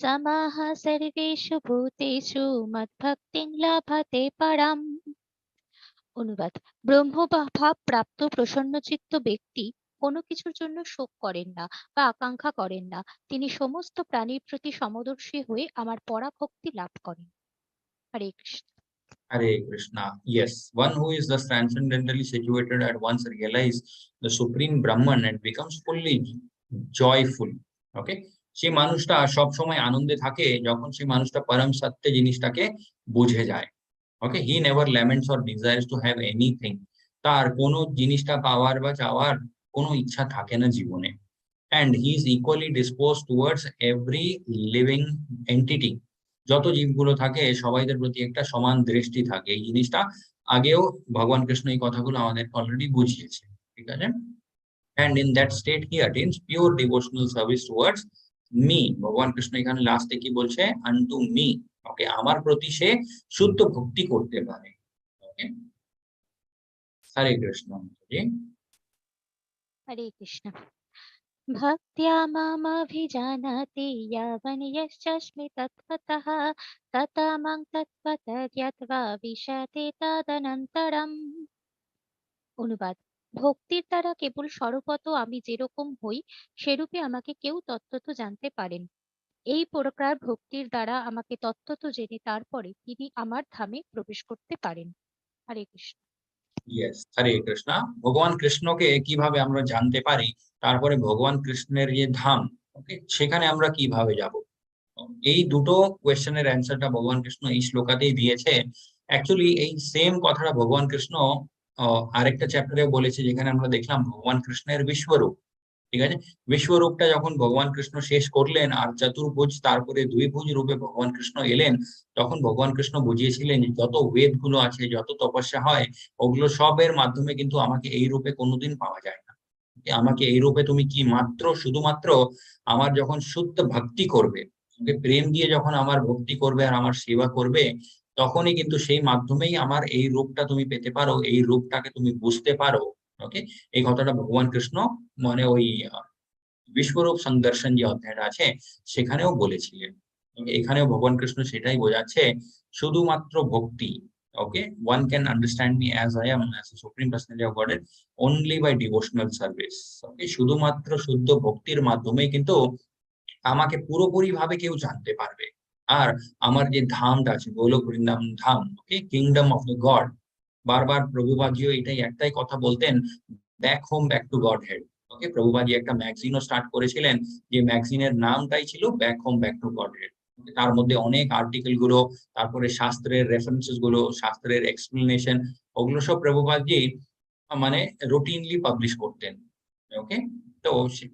সমঃ সর্বেষু ভূতেষু মদ্ভক্তিং লভতে পরম। অনুবাদ: ব্রহ্মভাব প্রাপ্ত প্রসন্নচিত্ত ব্যক্তি কোনো কিছুর জন্য শোক করেন না বা আকাঙ্ক্ষা করেন না। তিনি সমস্ত প্রাণীর প্রতি সমদর্শী হয়ে আমার পরাভক্তি লাভ করেন। হরে Krishna. Hare Krishna. Yes, one who is thus transcendently situated at once realize the supreme Brahman and becomes fully joyful. Okay, সেই মানুষটা সব সময় আনন্দে থাকে যখন সেই মানুষটা পরম সত্য জিনিসটাকে বুঝে যায়। Okay, he never laments or desires to have anything. তার কোনো জিনিসটা পাওয়ার বা চাওয়ার কোনো ইচ্ছা থাকে না জীবনে। And he is equally dispose towards every living entity. যত জীবগুলো থাকে সবাইদের প্রতি একটা সমান দৃষ্টি থাকে, এই জিনিসটা আগেও ভগবান কৃষ্ণ এই কথাগুলো আমাদের অলরেডি বুঝিয়েছে। ঠিক আছে, and in that state he attains pure devotional service towards me. ভগবান কৃষ্ণ এখানে লাস্টে কি বলছে, unto me, ওকে, আমার প্রতি সে শুদ্ধ ভক্তি করতে পারে। ওকে, হরে কৃষ্ণ। হরে কৃষ্ণ। ভক্ত্যা মামভিজানাতি ইয়াবন যশ্চাস্মি তত্ত্বতঃ ততা মাং তত্ত্বত জ্ঞাত্বা বিশতি তদনন্তরম। অনুবাদ: ভক্তির দ্বারা কেবল স্বরূপত আমি যেরকম হই সেরূপে আমাকে কেউ তত্ত্বত জানতে পারেন। এই প্রকার ভক্তির দ্বারা আমাকে তত্ত্বত জেনে তারপরে তিনি আমার ধামে প্রবেশ করতে পারেন। হরে কৃষ্ণ। ইয়েস, হরে কৃষ্ণ। ভগবান কৃষ্ণকে কিভাবে আমরা জানতে পারি, তারপরে ভগবান কৃষ্ণের যে ধাম, ওকে, সেখানে আমরা কিভাবে যাব, এই দুটো কোয়েশ্চেনের অ্যান্সারটা ভগবান কৃষ্ণ এই শ্লোকাতেই দিয়েছে। অ্যাকচুয়ালি এই সেম কথাটা ভগবান কৃষ্ণ আরেকটা চ্যাপ্টারে বলেছে, যেখানে আমরা দেখলাম ভগবান কৃষ্ণের বিশ্বরূপ। ঠিক আছে, বিশ্বরূপটা যখন ভগবান কৃষ্ণ শেষ করলেন আর চতুর্ভুজ তারপরে দ্বিভুজ রূপে ভগবান কৃষ্ণ এলেন, তখন ভগবান কৃষ্ণ বুঝিয়েছিলেন যে যত বেদ গুলো আছে, যত তপস্যা হয়, ওগুলো সবের মাধ্যমে কিন্তু আমাকে এই রূপে কোনোদিন পাওয়া যায় না। আমাকে এই রূপে তুমি কি মাত্র শুধুমাত্র আমার যখন শুদ্ধ ভক্তি করবে, প্রেম দিয়ে যখন আমার ভক্তি করবে আর আমার সেবা করবে, তখনই কিন্তু সেই মাধ্যমেই আমার এই রূপটা তুমি পেতে পারো, এই রূপটাকে তুমি বুঝতে পারো। ওকে, এই কথাটা ভগবান কৃষ্ণ মানে ওই বিশ্বরূপ সংদর্শন যে অধ্যায়টা আছে সেখানেও বলেছিলেন। এখানেও ভগবান কৃষ্ণ সেটাই বোঝাচ্ছে, শুধুমাত্র ভক্তি। ওকে, one can understand me as I am, as a supreme personality of Godhead, only by devotional service. ওকে, শুধুমাত্র শুদ্ধ ভক্তির মাধ্যমেই কিন্তু আমাকে পুরোপুরি ভাবে কেউ জানতে পারবে। আর আমার যে ধামটা আছে Goloka Vrindavan Dham, okay, kingdom of the God, বারবার প্রভুপাদজিও এটাই একটাই কথা বলতেন, back home back to Godhead. Okay, Prabhupadji একটা ম্যাগাজিনও স্টার্ট করেছিলেন, যে ম্যাগাজিনের নামটাই ছিল back home back to Godhead. তার মধ্যে অনেক আর্টিকেল গুলো, তারপরে শাস্ত্রের রেফারেন্সেস গুলো, শাস্ত্রের এক্সপ্লেনেশন, ওগুলো সব প্রভুপাদজি মানে রুটিনলি পাবলিশ করতেন। ওকে, তো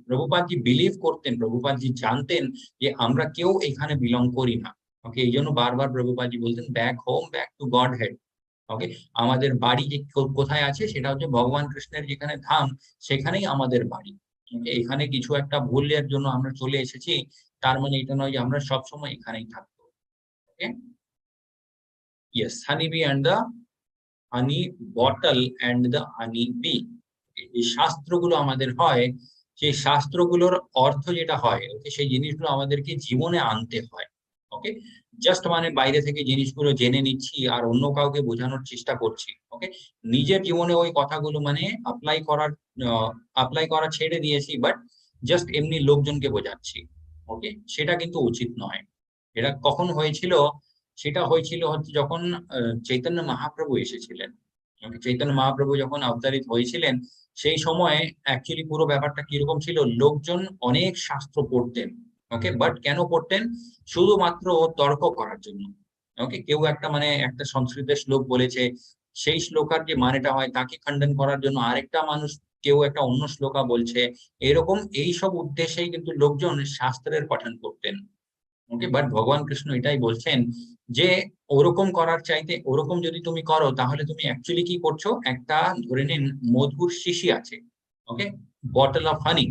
প্রভুপাদজি বিলিভ করতেন, প্রভুপাদজি জানতেন যে আমরা কেউ এখানে বিলং করি না। ওকে, এই জন্য বারবার প্রভুপাদজি বলতেন back home back to Godhead. Okay, আমাদের বাড়ি যে কোথায় আছে সেটা হচ্ছে ভগবান কৃষ্ণের যেখানে ধাম, সেখানেই আমাদের বাড়ি। ওকে, এখানে কিছু একটা ভুলের জন্য আমরা চলে এসেছি, তার মানে এটা নয় যে আমরা সবসময় এখানেই থাকবো। Okay, yes, honey bee and the honey bottle and the honey bee. এই শাস্ত্রগুলো আমাদের হয়, সেই শাস্ত্রগুলোর অর্থ যেটা হয়, ওকে, সেই জিনিসগুলো আমাদেরকে জীবনে আনতে হয়। ওকে, জাস্ট মানে বাইরে থেকে জিনিসগুলো জেনে নিচ্ছি আর অন্য কাউকে বোঝানোর চেষ্টা করছি। ওকে, নিজের জীবনে ওই কথাগুলো মানে অ্যাপ্লাই করা ছেড়ে দিয়েছি, বাট জাস্ট এমনি লোকজনকে বোঝাচ্ছি। ওকে, সেটা কিন্তু উচিত নয়। এটা কখন হয়েছিল? সেটা হয়েছিল হচ্ছে যখন চৈতন্য মহাপ্রভু এসেছিলেন। চৈতন্য মহাপ্রভু যখন অবতারিত হয়েছিলেন, সেই সময়ে অ্যাকচুয়ালি পুরো ব্যাপারটা কিরকম ছিল, লোকজন অনেক শাস্ত্র পড়তেন। ওকে, বাট কেন পড়তেন? শুধুমাত্র তর্ক করার জন্য। ওকে, কেউ একটা মানে একটা সংস্কৃতের শ্লোক বলেছে, সেই শ্লোকার যে মানেটা হয় তাকে খণ্ডন করার জন্য আরেকটা মানুষ কেউ একটা অন্য শ্লোকা বলছে, এরকম এইসব উদ্দেশ্যেই কিন্তু লোকজন শাস্ত্রের পঠন করতেন। ওকে, বাট ভগবান কৃষ্ণ এটাই বলছেন যে ওরকম করার চাইতে ওরকম যদি তুমি করো, তাহলে তুমি অ্যাকচুয়ালি কি করছো, একটা ধরে নিন মধুর শিশি আছে, ওকে, বটল অফ হানি,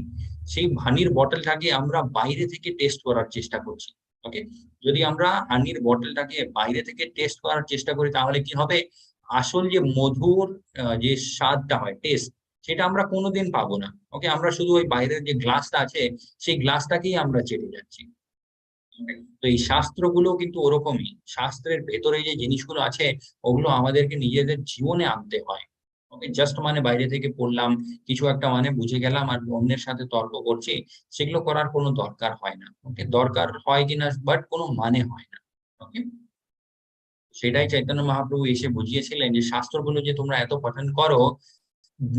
সেই হানির বটলটাকে আমরা বাইরে থেকে টেস্ট করার চেষ্টা করছি। ওকে, যদি আমরা হানির বটলটাকে বাইরে থেকে টেস্ট করার চেষ্টা করি, তাহলে কি হবে, আসল যে মধুর যে স্বাদটা হয়, টেস্ট, সেটা আমরা কোনোদিন পাবো না। ওকে, আমরা শুধু ওই বাইরের যে গ্লাসটা আছে, সেই গ্লাসটাকেই আমরা চেটে যাচ্ছি। তো এই শাস্ত্রগুলো কিন্তু ওরকমই, শাস্ত্রের ভেতরে যে জিনিসগুলো আছে, ওগুলো আমাদেরকে নিজেদের জীবনে আনতে হয়। ওকে, জাস্ট মানে বাইরে থেকে পড়লাম, কিছু একটা মানে বুঝে গেলাম আর অন্যের সাথে তর্ক করছি, সেগুলো করার কোনো দরকার হয় না। ওকে, দরকার হয় কিনা, বাট কোনো মানে হয় না। ওকে, সেটাই চৈতন্য মহাপ্রভু এসে বুঝিয়েছিলেন যে শাস্ত্রগুলো যে তোমরা এত পঠন করো,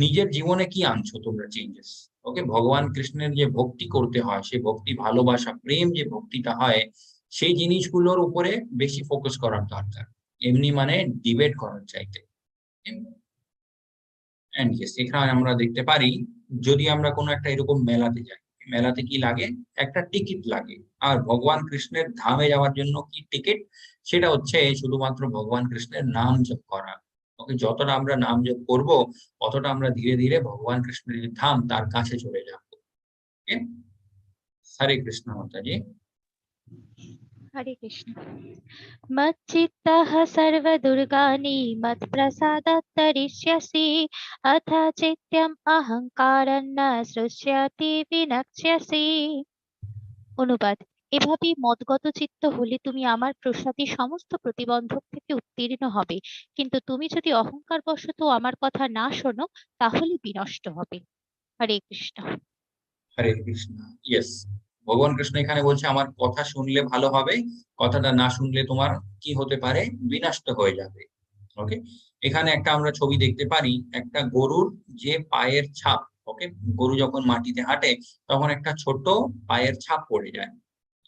নিজের জীবনে কি আনছো তোমরা চেঞ্জেস। ওকে, ভগবান কৃষ্ণের যে ভক্তি করতে হয়, সেই ভক্তি, ভালোবাসা, প্রেম যে ভক্তিটা হয়, সেই জিনিসগুলোর উপরে বেশি ফোকাস করার দরকার, এমনি মানে ডিবেট করার চাইতে। এন্ড ইয়েস, এখানে আমরা দেখতে পারি, যদি আমরা কোনো একটা এরকম মেলাতে যাই, মেলাতে কি লাগে, একটা টিকিট লাগে। আর ভগবান কৃষ্ণের ধামে যাওয়ার জন্য কি টিকিট? সেটা হচ্ছে শুধুমাত্র ভগবান কৃষ্ণের নাম জপ করা। ওকে, যতটা আমরা নাম জপ করব, ততটা আমরা ধীরে ধীরে ভগবান কৃষ্ণের যে ধাম, তার কাছে চলে যাব। ওকে, হরে কৃষ্ণ মাতাজি। হরে কৃষ্ণ। মচ্চিত্তঃ সর্বদুর্গাণি মৎপ্রসাদাৎ তরিষ্যসি অথ চিত্যম অহংকারং ন সৃষ্যতি বিনক্ষ্যসি। অনুবাদ: এভাবেই মদগত চিত্ত হলে তুমি আমার প্রসাদে সমস্ত প্রতিবন্ধক থেকে উত্তীর্ণ হবে, কিন্তু তুমি যদি অহংকার বশত আমার কথা না শোনো, তাহলে বিনষ্ট হবে। হরে কৃষ্ণ। হরে কৃষ্ণ। ইয়েস, ভগবান কৃষ্ণ এখানে বলছে আমার কথা শুনলে ভালো হবে, কথাটা না শুনলে তোমার কি হতে পারে, বিনষ্ট হয়ে যাবে। ওকে, এখানে একটা আমরা ছবি দেখতে পারি, একটা গরুর যে পায়ের ছাপ। ওকে, গরু যখন মাটিতে হাঁটে, তখন একটা ছোট পায়ের ছাপ পড়ে যায়।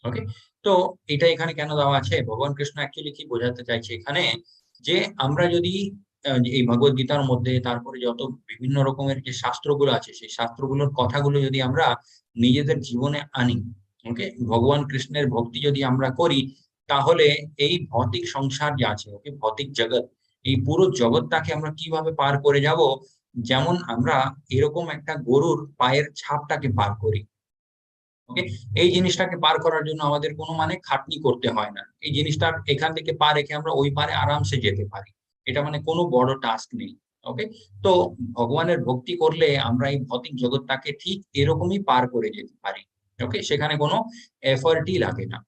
ওকে, তো এটা এখানে কেন দেওয়া আছে, ভগবান কৃষ্ণ অ্যাকচুয়ালি কি বোঝাতে চাইছে এখানে, যে আমরা যদি এই ভগবত গীতার মধ্যে, তারপরে যত বিভিন্ন রকমের যে শাস্ত্রগুলো আছে, সেই শাস্ত্রগুলোর কথাগুলো যদি আমরা নিজেদের জীবনে আনি, ওকে, ভগবান কৃষ্ণের ভক্তি যদি আমরা করি, তাহলে এই ভৌতিক সংসার যে আছে, ওকে, ভৌতিক জগৎ, এই পুরো জগৎটাকে আমরা কিভাবে পার করে যাব, যেমন আমরা এরকম একটা গরুর পায়ের ছাপটাকে পার করি। ওকে, এই জিনিসটাকে পার করার জন্য আমাদের কোনো মানে খাটনি করতে হয় না। এই জিনিসটা এখান থেকে পা রেখে আমরা ওই পারে আরামসে যেতে পারি। এটা মানে কোনো বড় টাস্ক নেই। ওকে, তো ভগবানের ভক্তি করলে আমরা এই ভৌতিক জগৎটাকে ঠিক এরকমই পার করে যেতে পারি। ওকে, সেখানে কোনো এফর্টই লাগে না।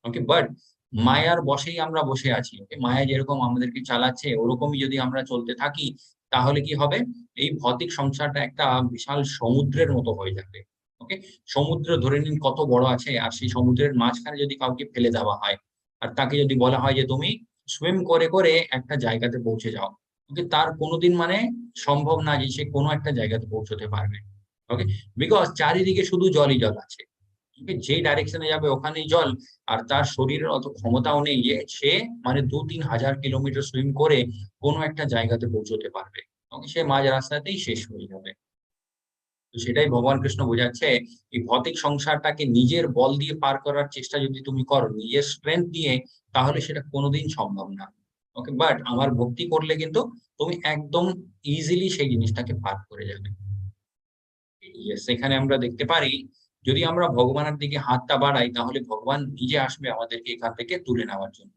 ওকে, বাট মায়ার বশেই আমরা বসে আছি। ওকে, মায়া যেরকম আমাদেরকে চালাচ্ছে, ওরকমই যদি আমরা চলতে থাকি, তাহলে কি হবে, এই ভৌতিক সংসারটা একটা বিশাল সমুদ্রের মতো হয়ে যাবে। ওকে, সমুদ্র ধরে নিন কত বড় আছে, আর সেই সমুদ্রের মাঝখানে যদি কাউকে ফেলে দেওয়া হয়, আর তাকে যদি বলা হয় যে তুমি সুইম করে করে একটা জায়গাতে পৌঁছে যাও, ওকে, তার কোনোদিন মানে সম্ভব না যে সে কোনো একটা জায়গাতে পৌঁছতে পারবে। ওকে, বিকজ চারিদিকে শুধু জলই জল আছে। ওকে, যেই ডাইরেকশনে যাবে ওখানেই জল, আর তার শরীরের অত ক্ষমতাও নেই যে সে মানে ২-৩ হাজার কিলোমিটার সুইম করে কোনো একটা জায়গাতে পৌঁছতে পারবে। ওকে, সে মাঝ রাস্তাতেই শেষ হয়ে যাবে। তো সেটাই ভগবান কৃষ্ণ বোঝাচ্ছে, এই ভৌতিক সংসারটাকে নিজের বল দিয়ে পার করার চেষ্টা যদি তুমি করো, নিজের স্ট্রেংথ দিয়ে, তাহলে সেটা কোনোদিন সম্ভব না। ওকে, বাট আমার ভক্তি করলে কিন্তু তুমি একদম ইজিলি সেই জিনিসটাকে পার করে যাবে। ইয়েস, এখানে আমরা দেখতে পারি, যদি আমরা ভগবানের দিকে হাতটা বাড়াই, তাহলে ভগবান নিজে আসবে আমাদেরকে এখান থেকে তুলে নেওয়ার জন্য।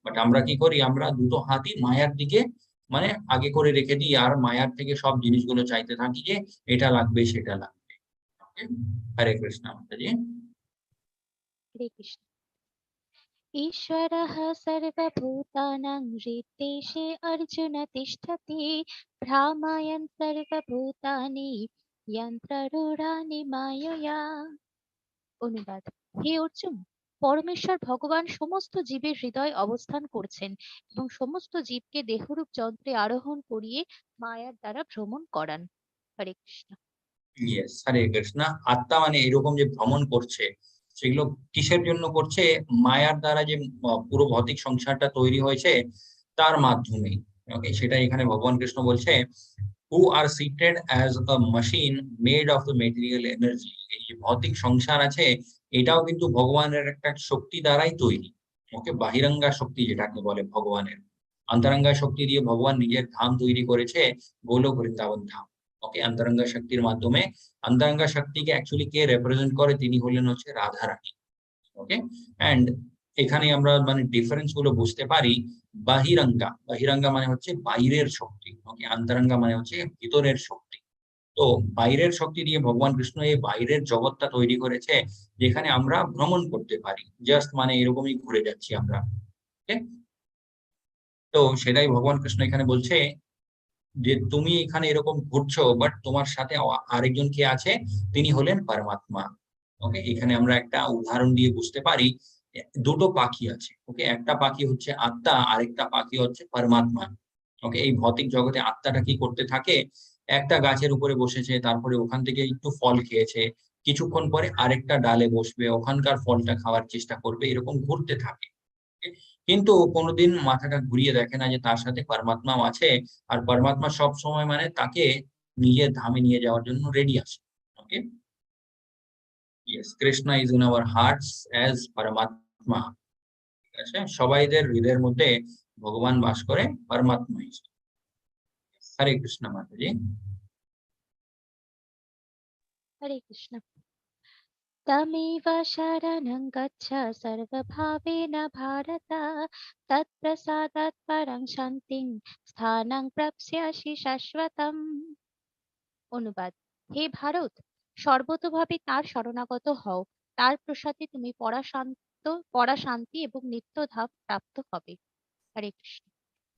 বাট আমরা কি করি, আমরা দুটো হাতই মায়ার দিকে মানে আগে করে রেখে দিই আর মায়ার থেকে সব জিনিসগুলো চাইতে থাকি যে এটা লাগবে সেটা লাগবে। ওকে, হরে কৃষ্ণ মাতাজি। হরে কৃষ্ণ। ईश्वरः सर्वभूतानां हृद्देशे अर्जुन तिष्ठति भ्रामयन् सर्वभूतानि यन्त्ररूढानि मायया। অনুবাদ: হে অর্জুন, পরমেশ্বর ভগবান সমস্ত জীবের হৃদয় অবস্থান করছেন এবং সমস্ত জীবকে দেহরূপ যন্ত্রে আরোহণ করিয়ে মায়ার দ্বারা ভ্রমণ করান। হরে কৃষ্ণ। ইয়েস, হরে কৃষ্ণ। আত্মা মানে এরকম যে ভ্রমণ করছে, সেগুলো কিসের জন্য করছে? মায়ার দ্বারা যে পুরো ভৌতিক সংসারটা তৈরি হয়েছে তার মাধ্যমেই। ওকে, সেটা এখানে ভগবান কৃষ্ণ বলছে, who are seated as a machine made of the material energy. এই যে ভৌতিক সংসার আছে, এটাও কিন্তু ভগবানের একটা শক্তি দ্বারাই তৈরি। ওকে, বাহিরাঙ্গা শক্তি যেটাকে বলে ভগবানের, অন্তরঙ্গা শক্তি দিয়ে ভগবান নিজের ধাম তৈরি করেছে, গোলক বৃন্দাবন ধাম। ওকে, অন্তরঙ্গা শক্তির মাধ্যমে। অন্তরঙ্গা শক্তিকে অ্যাকচুয়ালি কে রিপ্রেজেন্ট করে? তিনি হলেন হচ্ছে রাধা রানী। ওকে, এন্ড এখানে আমরা মানে ডিফারেন্স গুলো বুঝতে পারি। বাহিরাঙ্গা, বাহিরাঙ্গা মানে হচ্ছে বাইরের শক্তি। ওকে, অন্তরঙ্গা মানে হচ্ছে ভিতরের শক্তি। তো বাইরের শক্তি দিয়ে ভগবান কৃষ্ণ এই বাইরের জগৎটা তৈরি করেছে, যেখানে আমরা ভ্রমণ করতে পারি। জাস্ট মানে এরকমই ঘুরে যাচ্ছি আমরা। ওকে, তো সেটাই ভগবান কৃষ্ণ এখানে বলছে যে তুমি এখানে এরকম ঘুরছো, বাট তোমার সাথে আরেকজন কে আছে, তিনি হলেন পরমাত্মা। ওকে, এখানে আমরা একটা উদাহরণ দিয়ে বুঝতে পারি। দুটো পাখি আছে। ওকে, একটা পাখি হচ্ছে আত্মা, আরেকটা পাখি হচ্ছে পরমাত্মা। ওকে, এই ভৌতিক জগতে আত্মাটা কি করতে থাকে? একটা গাছের উপরে বসেছে, তারপরে ওখান থেকে একটু ফল খেয়েছে, কিছুক্ষণ পরে আরেকটা ডালে বসবে, ওখানকার ফলটা খাওয়ার চেষ্টা করবে, এরকম ঘুরতে থাকে। কিন্তু কোনোদিন মাথাটা ঘুরিয়ে দেখে না যে তার সাথে পরমাত্মাও আছে, আর পরমাত্মা সব সময় মানে তাকে নিজের ধামে নিয়ে যাওয়ার জন্য রেডি আছে। Okay, yes, Krishna is in our hearts as Paramatma. ঠিক আছে, সবাইদের হৃদয়ের মধ্যে ভগবান বাস করে পরমাত্মা হিসেবে। হরে কৃষ্ণ মাতাজি। হরে কৃষ্ণ। तमेव शरणं गच्छ सर्वभावेन भारत तत्प्रसादात् परं शान्तिं স্থানং প্রাপ্স্যাসি শাশ্বতম। অনুবাদ: হে ভারত, সর্বতোভাবে তার শরণাগত হও, তার প্রসাদে তুমি পরা শান্তি এবং নিত্য ধাম প্রাপ্ত হবে। হরে কৃষ্ণ।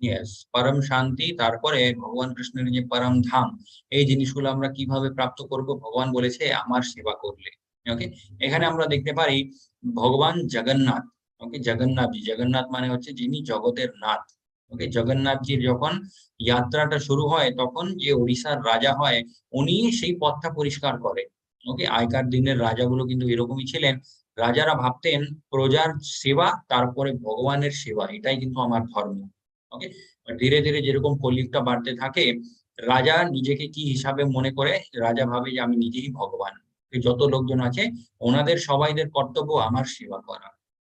ইয়েস, পরম শান্তি, তারপরে ভগবান কৃষ্ণের যে পরম ধাম, এই জিনিসগুলো আমরা কিভাবে প্রাপ্ত করব? ভগবান বলেছে আমার সেবা করলে। ওকে, এখানে আমরা দেখতে পারি ভগবান জগন্নাথ। ওকে, জগন্নাথজি, জগন্নাথ মানে হচ্ছে যিনি জগতের নাথ। ওকে, জগন্নাথজির যখন যাত্রাটা শুরু হয়, তখন যে ওড়িশার রাজা হয়, উনি সেই পথটা পরিষ্কার করে। ওকে, আগেকার দিনের রাজাগুলো কিন্তু এরকমই ছিলেন। রাজারা ভাবতেন প্রজার সেবা, তারপরে ভগবানের সেবা, এটাই কিন্তু আমার ধর্ম। ওকে, ধীরে ধীরে যেরকম কলিযুগটা বাড়তে থাকে, রাজা নিজেকে কি হিসাবে মনে করে? রাজা ভাবে যে আমি নিজেই ভগবান। যত লোকজন আছে, ওনাদের সবাইদের কর্তব্য আমার সেবা করা।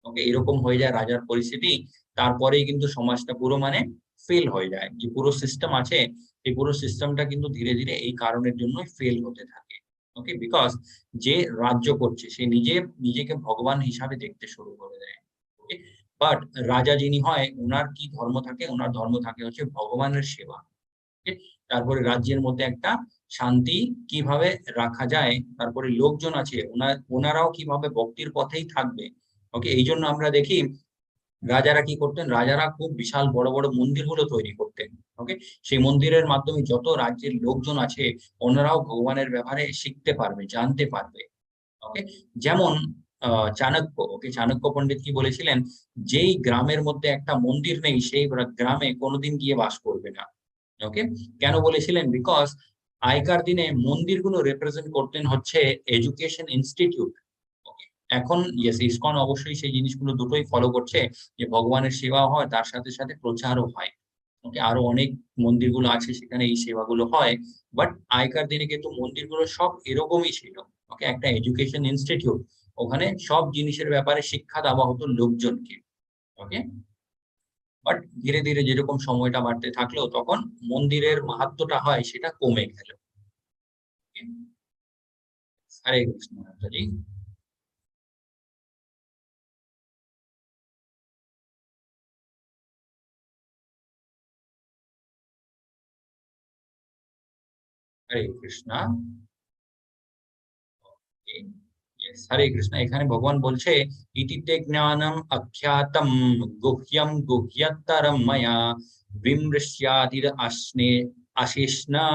ওকে, এরকম হয়ে যায় রাজার পরিস্থিতি। তারপরেই কিন্তু সমাজটা পুরো মানে ফেল হয়ে যায়। যে পুরো সিস্টেম আছে, এই পুরো সিস্টেমটা কিন্তু ধীরে ধীরে এই কারণের জন্যই ফেল হতে থাকে। ওকে, বিকজ যে রাজ্য করছে সে নিজেকে ভগবান হিসাবে দেখতে শুরু করে দেয়। বাট রাজা যিনি হয়, উনার কি ধর্ম থাকে? উনার ধর্ম থাকে হচ্ছে ভগবানের সেবা। ওকে, তারপরে রাজ্যের মধ্যে একটা শান্তি কিভাবে রাখা যায়, তারপরে লোকজন আছে ওনারাও কিভাবে ভক্তির পথেই থাকবে। ওকে, এই জন্য আমরা দেখি রাজারা কি করতেন? রাজারা খুব বিশাল বড় বড় মন্দিরগুলো তৈরি করতেন। ওকে, সেই মন্দিরের মাধ্যমে যত রাজ্যের লোকজন আছে, ওনারাও ভগবানের ব্যাপারে শিখতে পারবে, জানতে পারবে। ওকে, যেমন চাণক্য। ওকে, চাণক্য পণ্ডিত কি বলেছিলেন? যেই গ্রামের মধ্যে একটা মন্দির নেই, সেই গ্রামে কোনোদিন গিয়ে বাস করবে না। ওকে, কেন বলেছিলেন? বিকজ আগেকার দিনে মন্দিরগুলো রিপ্রেজেন্ট করতেন হচ্ছে এডুকেশন ইনস্টিটিউট। এখন ইয়েস, ইসকন অবশ্যই সেই জিনিসগুলো দুটোই ফলো করছে, যে ভগবানের সেবা হয়, তার সাথে সাথে প্রচারও হয়। ওকে, আরো অনেক মন্দিরগুলো আছে সেখানে এই সেবাগুলো হয়। বাট আগেকার দিনে কিন্তু মন্দিরগুলো সব এরকমই ছিল। ওকে, একটা এডুকেশন ইনস্টিটিউট, ওখানে সব জিনিসের ব্যাপারে শিক্ষা দেওয়া হতো লোকজনকে। ওকে, বাট ধীরে ধীরে যেরকম সময়টা বাড়তে থাকলো, তখন মন্দিরের মাহাত্ম্যটা হয় সেটা কমে গেল। হরে কৃষ্ণ মাতাজি। হরে কৃষ্ণ। Yes, হরে কৃষ্ণ। এখানে ভগবান বলছে ইতিতে জ্ঞানম অখ্যাতম গুহ্যম গুহ্যতরম ময়া বিমৃশ্যাদির আসনে আশেষনা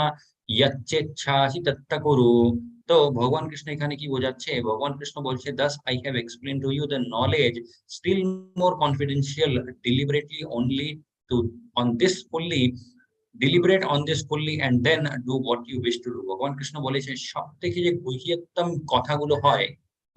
ইয়চ্ছেচ্ছাসি তত্ত কুরু। তো ভগবান কৃষ্ণ এখানে কি বোঝাচ্ছে? ভগবান কৃষ্ণ বলছে thus I have explained to you the knowledge still more confidential deliberately only to on this fully deliberate on this fully and then do what you wish to do. ভগবান কৃষ্ণ বলেছে সব থেকে যে গুহ্যতম কথাগুলো হয়,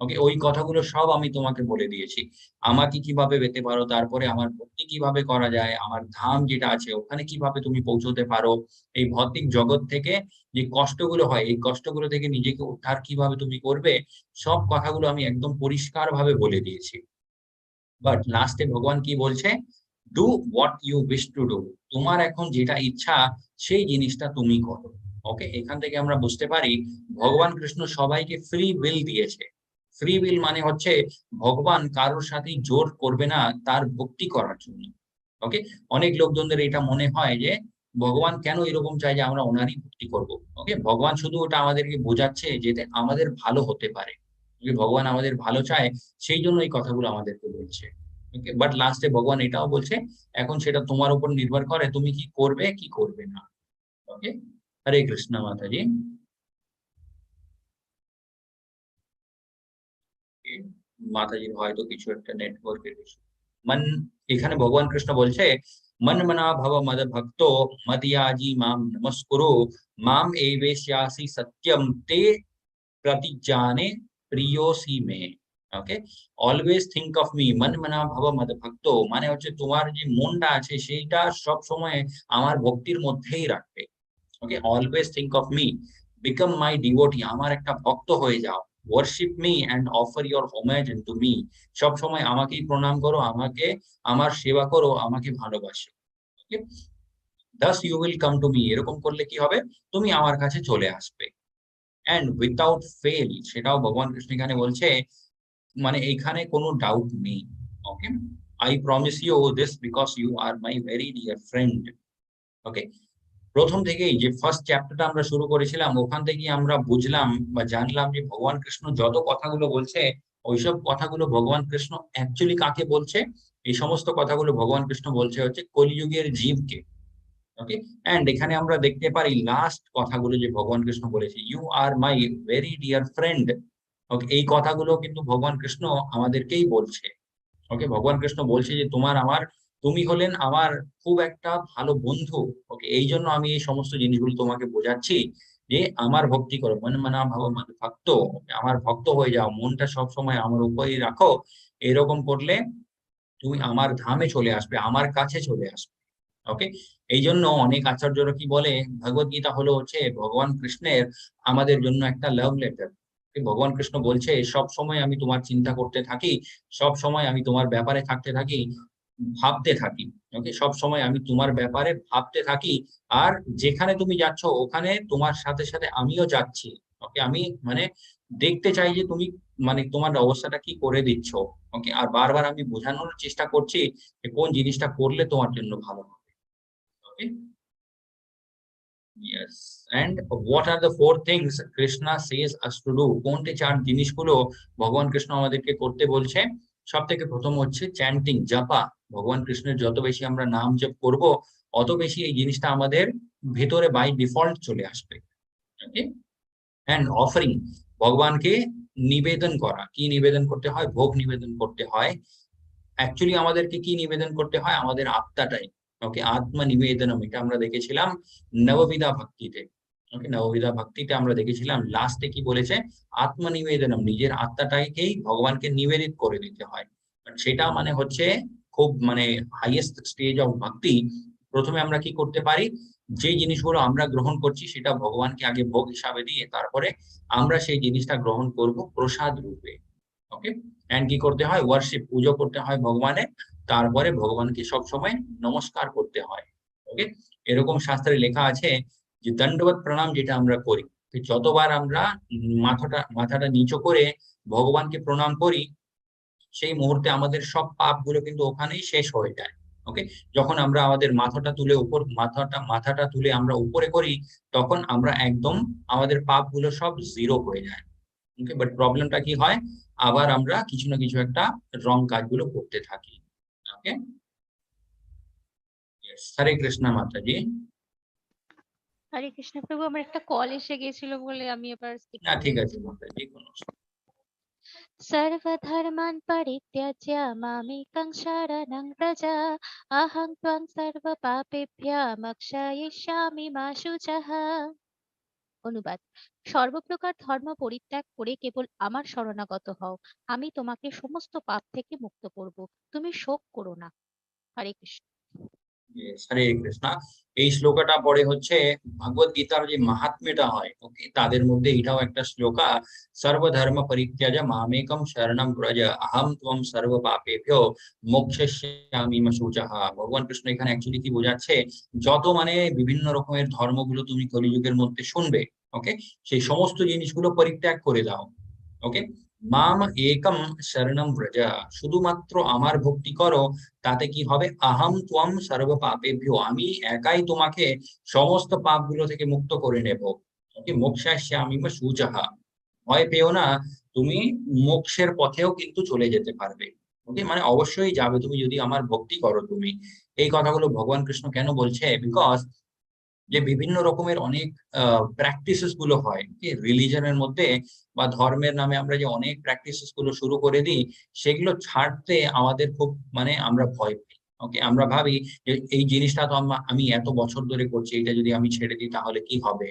ওকে, ওই কথাগুলো সব আমি তোমাকে বলে দিয়েছি। আমাকে কিভাবে পেতে পারো, তারপরে আমার ভক্তি কিভাবে করা যায়, আমার ধাম যেটা আছে ওখানে কিভাবে তুমি পৌঁছতে পারো, এই ভৌতিক জগৎ থেকে যে কষ্টগুলো হয় এই কষ্টগুলো থেকে নিজেকে উদ্ধার কিভাবে তুমি করবে, সব কথাগুলো আমি একদম পরিষ্কার ভাবে বলে দিয়েছি। বাট লাস্টে ভগবান কি বলছে? Do what you wish to do. তোমার এখন যেটা ইচ্ছা সেই জিনিসটা তুমি করো। ওকে, এখান থেকে আমরা বুঝতে পারি ভগবান কৃষ্ণ সবাইকে ফ্রি উইল দিয়েছে। ফ্রি উইল মানে হচ্ছে ভগবান কারোর সাথে জোর করবে না তার ভক্তি করার জন্য। ওকে, অনেক লোকজনদের এটা মনে হয় যে ভগবান কেন এরকম চায় যে আমরা ওনারই ভক্তি করব। ওকে, ভগবান শুধু ওটা আমাদেরকে বোঝাচ্ছে যেতে আমাদের ভালো হতে পারে। ভগবান আমাদের ভালো চায়, সেই জন্য এই কথাগুলো আমাদেরকে বলছে। ওকে, বাট লাস্টে ভগবান এটাও বলছে এখন সেটা তোমার উপর নির্ভর করে তুমি কি করবে কি করবে না। ওকে, হরে কৃষ্ণ মাতাজি। মাতাজির হয়তো কিছু একটা নেটওয়ার্কের ইস্যু। মন, এখানে ভগবান কৃষ্ণ বলছে মন মনা ভব মদ ভক্ত মদিয়াজি মাম নমস্কুরু মাম এবেশ্যাসি সত্যম তে প্রতিজানে প্রিয়োসি মে। ওকে, অলওয়েজ থিঙ্ক অফ মি মন মনা ভব মদ ভক্ত মানে হচ্ছে তোমার যে মনটা আছে সেইটা সব সময় আমার ভক্তির মধ্যেই রাখবে। Okay, always think of me, become my devotee, আমার একটা ভক্ত হয়ে যাও। Worship me and offer your homage to me, সব সময় আমাকেই প্রণাম করো, আমাকে আমার সেবা করো, আমাকে ভালোবাসো। ওকে, thus you will come to me, এরকম করলে কি হবে? তুমি আমার কাছে চলে আসবে। অ্যান্ড উইথাউট ফেল, সেটাও ভগবান কৃষ্ণ এখানে বলছে, মানে এইখানে কোনো ডাউট নেই। Okay, I promise you this because you are my very dear friend. Okay, প্রথম থেকেই যে ফার্স্ট চ্যাপ্টারটা আমরা শুরু করেছিলাম ওখান থেকেই আমরা বুঝলাম বা জানলাম যে ভগবান কৃষ্ণ যত কথাগুলো বলছে ওইসব কথাগুলো ভগবান কৃষ্ণ অ্যাকচুয়ালি কাকে বলছে? এই সমস্ত কথাগুলো ভগবান কৃষ্ণ বলছে হচ্ছে কলিযুগের জীবকে। ওকে, এন্ড এখানে আমরা দেখতে পারি লাস্ট কথাগুলো যে ভগবান কৃষ্ণ বলেছে you are my very dear friend. Okay, এই কথাগুলো কিন্তু ভগবান কৃষ্ণ আমাদেরকেই বলছে। ওকে, ভগবান কৃষ্ণ বলছে যে তুমি হলেন আমার খুব একটা ভালো বন্ধু। ওকে, এই জন্য আমি এই সমস্ত জিনিসগুলো তোমাকে বোঝাচ্ছি যে আমার ভক্তি করো, মন মানা ভাব মদ ভক্ত, আমার ভক্ত হয়ে যাও, মনটা সব সময় আমার উপরেই রাখো। এরকম করলে তুমি আমার ধামে চলে আসবে, আমার কাছে চলে আসবে। ওকে, এই জন্য অনেক আচার্যরা কি বলে ভগবত গীতা হলো হচ্ছে ভগবান কৃষ্ণের আমাদের জন্য একটা লাভ লেটার। ভগবান কৃষ্ণ বলছে সব সময় আমি তোমার চিন্তা করতে থাকি, সব সময় আমি তোমার ব্যাপারে থাকতে থাকি, ভাবতে থাকি। ওকে, সব সময় আমি তোমার ব্যাপারে ভাবতে থাকি, আর যেখানে তুমি যাচ্ছ ওখানে তোমার সাথে সাথে আমিও যাচ্ছি। ওকে, আমি মানে দেখতে চাই যে তুমি মানে তোমার অবস্থাটা কি করে দিচ্ছ। ওকে, আর বারবার আমি বোঝানোর চেষ্টা করছি যে কোন জিনিসটা করলে তোমার জন্য ভালো হবে। Okay. Yes. And what are the four things Krishna says us to do? কোনটি চার জিনিসগুলো ভগবান কৃষ্ণ আমাদেরকে করতে বলছে? সব থেকে প্রথম হচ্ছে চ্যান্টিং, জপা। ভগবান কৃষ্ণের যত বেশি আমরা নাম জপ করব অত বেশি এই জিনিসটা আমাদের ভেতরে বাই ডিফল্ট চলে আসবে। ওকে, অ্যান্ড অফারিং, ভগবানকে নিবেদন করা। কি নিবেদন করতে হয়? ভোগ নিবেদন করতে হয়। অ্যাকচুয়ালি আমাদেরকে কি নিবেদন করতে হয়? আমাদের আত্মাটাই। ওকে, আত্মা নিবেদনম, এটা আমরা দেখেছিলাম নববিধা ভক্তিতে। ওকে, নববিধা ভক্তিতে আমরা দেখেছিলাম লাস্টে কি বলেছে? আত্মা নিবেদনম, নিজের আত্মাটাকেই ভগবানকে নিবেদিত করে দিতে হয়। সেটা মানে হচ্ছে খুব মানে হাইয়েস্ট স্টেজ অফ ভক্তি। প্রথমে আমরা কি করতে পারি? যে জিনিসগুলো আমরা গ্রহণ করছি সেটা ভগবানকে আগে ভোগ হিসাবে দিয়ে তারপরে আমরা সেই জিনিসটা গ্রহণ করব প্রসাদ রূপে। ওকে, এন্ড কি করতে হয়? ওয়ার্শিপ, পুজো করতে হয় ভগবানের, তারপরে ভগবানকে সব সময় নমস্কার করতে হয়। ওকে, এরকম শাস্ত্রে লেখা আছে যে দণ্ডবত প্রণাম যেটা আমরা করি, যতবার আমরা মাথাটা নিচু করে ভগবানকে প্রণাম করি সেই মুহূর্তে আমাদের সব পাপগুলো কিন্তু ওখানেই শেষ হয়ে যায়। ওকে, যখন আমরা আমাদের মাথাটা তুলে আমরা উপরে করি, তখন আমরা একদম আমাদের পাপগুলো সব জিরো হয়ে যায়। ওকে, বাট প্রবলেমটা কি হয়, আবার আমরা কিছু না কিছু একটা রং কাজগুলো করতে থাকি। ওকে, হরে কৃষ্ণ মাতাজি। হরে কৃষ্ণ প্রভু, আমার একটা কল এসে গিয়েছিল বলে আমি এবার skip না, করে ঠিক আছে দিচ্ছি। মাতাজি, কোনো অসুবিধা सर्वधर्मान् परित्यज्य मामेकं शरणं व्रज अहं त्वं सर्वपापेभ्यः मोक्षयिष्यामि मा शुचः। অনুবাদ: সর্বপ্রকার ধর্ম পরিত্যাগ করে কেবল আমার শরণাগত হও, আমি তোমাকে সমস্ত পাপ থেকে মুক্ত করব, তুমি শোক করো না। হরে কৃষ্ণ। হরে কৃষ্ণ। এই শ্লোকটা পড়ে হচ্ছে ভগবত গীতার যে মাহাত্ম্যটা হয়, ওকে, তাদের মধ্যে এটাও একটা শ্লোকা, সর্বধর্ম পরিত্যাজ্য মামেকম শরণম ব্রজ অহম ত্বং সর্ব পাপেভ্যো মোক্ষয়িষ্যামি মা শুচঃ। ভগবান কৃষ্ণ এখানে অ্যাকচুয়ালি কি বোঝাচ্ছে, যত মানে বিভিন্ন রকমের ধর্মগুলো তুমি কলিযুগের মধ্যে শুনবে, ওকে, সেই সমস্ত জিনিসগুলো পরিত্যাগ করে দাও। ওকে, মাম একম শরণম ব্রজ, শুধুমাত্র আমার ভক্তি করো, তাতে কি হবে, আহম ত্বম সর্ব পাপেভ্যো, আমি একাই তোমাকে সমস্ত পাপগুলো থেকে মুক্ত করে নেব। ওকে, মোক্ষয়িষ্যামি মা শুচঃ, ভয় পেও না, তুমি মোক্ষের পথেও কিন্তু চলে যেতে পারবে। ওকে, মানে অবশ্যই যাবে তুমি যদি আমার ভক্তি করো তুমি। এই কথাগুলো ভগবান কৃষ্ণ কেন বলছে, বিকজ যে বিভিন্ন রকমের অনেক প্র্যাকটিসেস গুলো হয় রিলিজনের মধ্যে বা ধর্মের নামে, আমরা যে অনেক প্র্যাকটিসেস গুলো শুরু করে দিই, সেগুলো ছাড়তে আমাদের খুব মানে আমরা ভয় পাই। ওকে, আমরা ভাবি যে এই জিনিসটা তো আমি এত বছর ধরে করছি, এটা যদি আমি ছেড়ে দিই তাহলে কি হবে।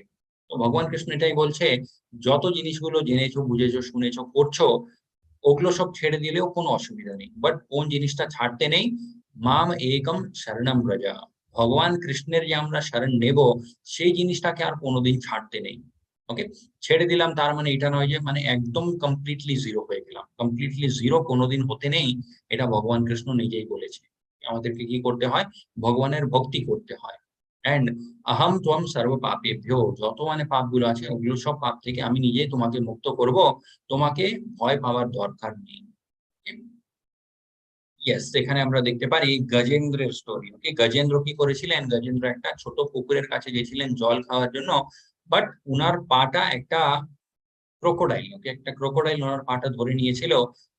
তো ভগবান কৃষ্ণ এটাই বলছে, যত জিনিসগুলো জেনেছো, বুঝেছো, শুনেছো, করছো, ওগুলো সব ছেড়ে দিলেও কোনো অসুবিধা নেই, বাট কোন জিনিসটা ছাড়তে নেই, মাম একম শরণম ব্রজ, ভগবান কৃষ্ণের যে আমরা শরণ নেব, সেই জিনিসটাকে আর কোনোদিন ছাড়তে নেই। ওকে, ছেড়ে দিলাম তার মানে এটা নয় যে মানে একদম কমপ্লিটলি জিরো হয়ে গেলাম, কমপ্লিটলি জিরো কোনোদিন হতে নেই। এটা ভগবান কৃষ্ণ নিজেই বলেছে, আমাদেরকে কি করতে হয়, ভগবানের ভক্তি করতে হয়। এন্ড আহম ত্বম সর্ব পাপেভ্যো, যত মানে পাপগুলো আছে ওগুলো সব পাপ থেকে আমি নিজেই তোমাকে মুক্ত করব, তোমাকে ভয় পাওয়ার দরকার নেই। ইয়েস, এখানে আমরা দেখতে পারি গজেন্দ্রের স্টোরি। ওকে, গজেন্দ্র কি করেছিলেন, গজেন্দ্র একটা ছোট পুকুরের কাছে গেছিলেন জল খাওয়ার জন্য, বাট উনার পাটা একটা ক্রোকোডাইল, ওকে, একটা ক্রোকোডাইল ওনার পাটা ধরে নিয়েছিল।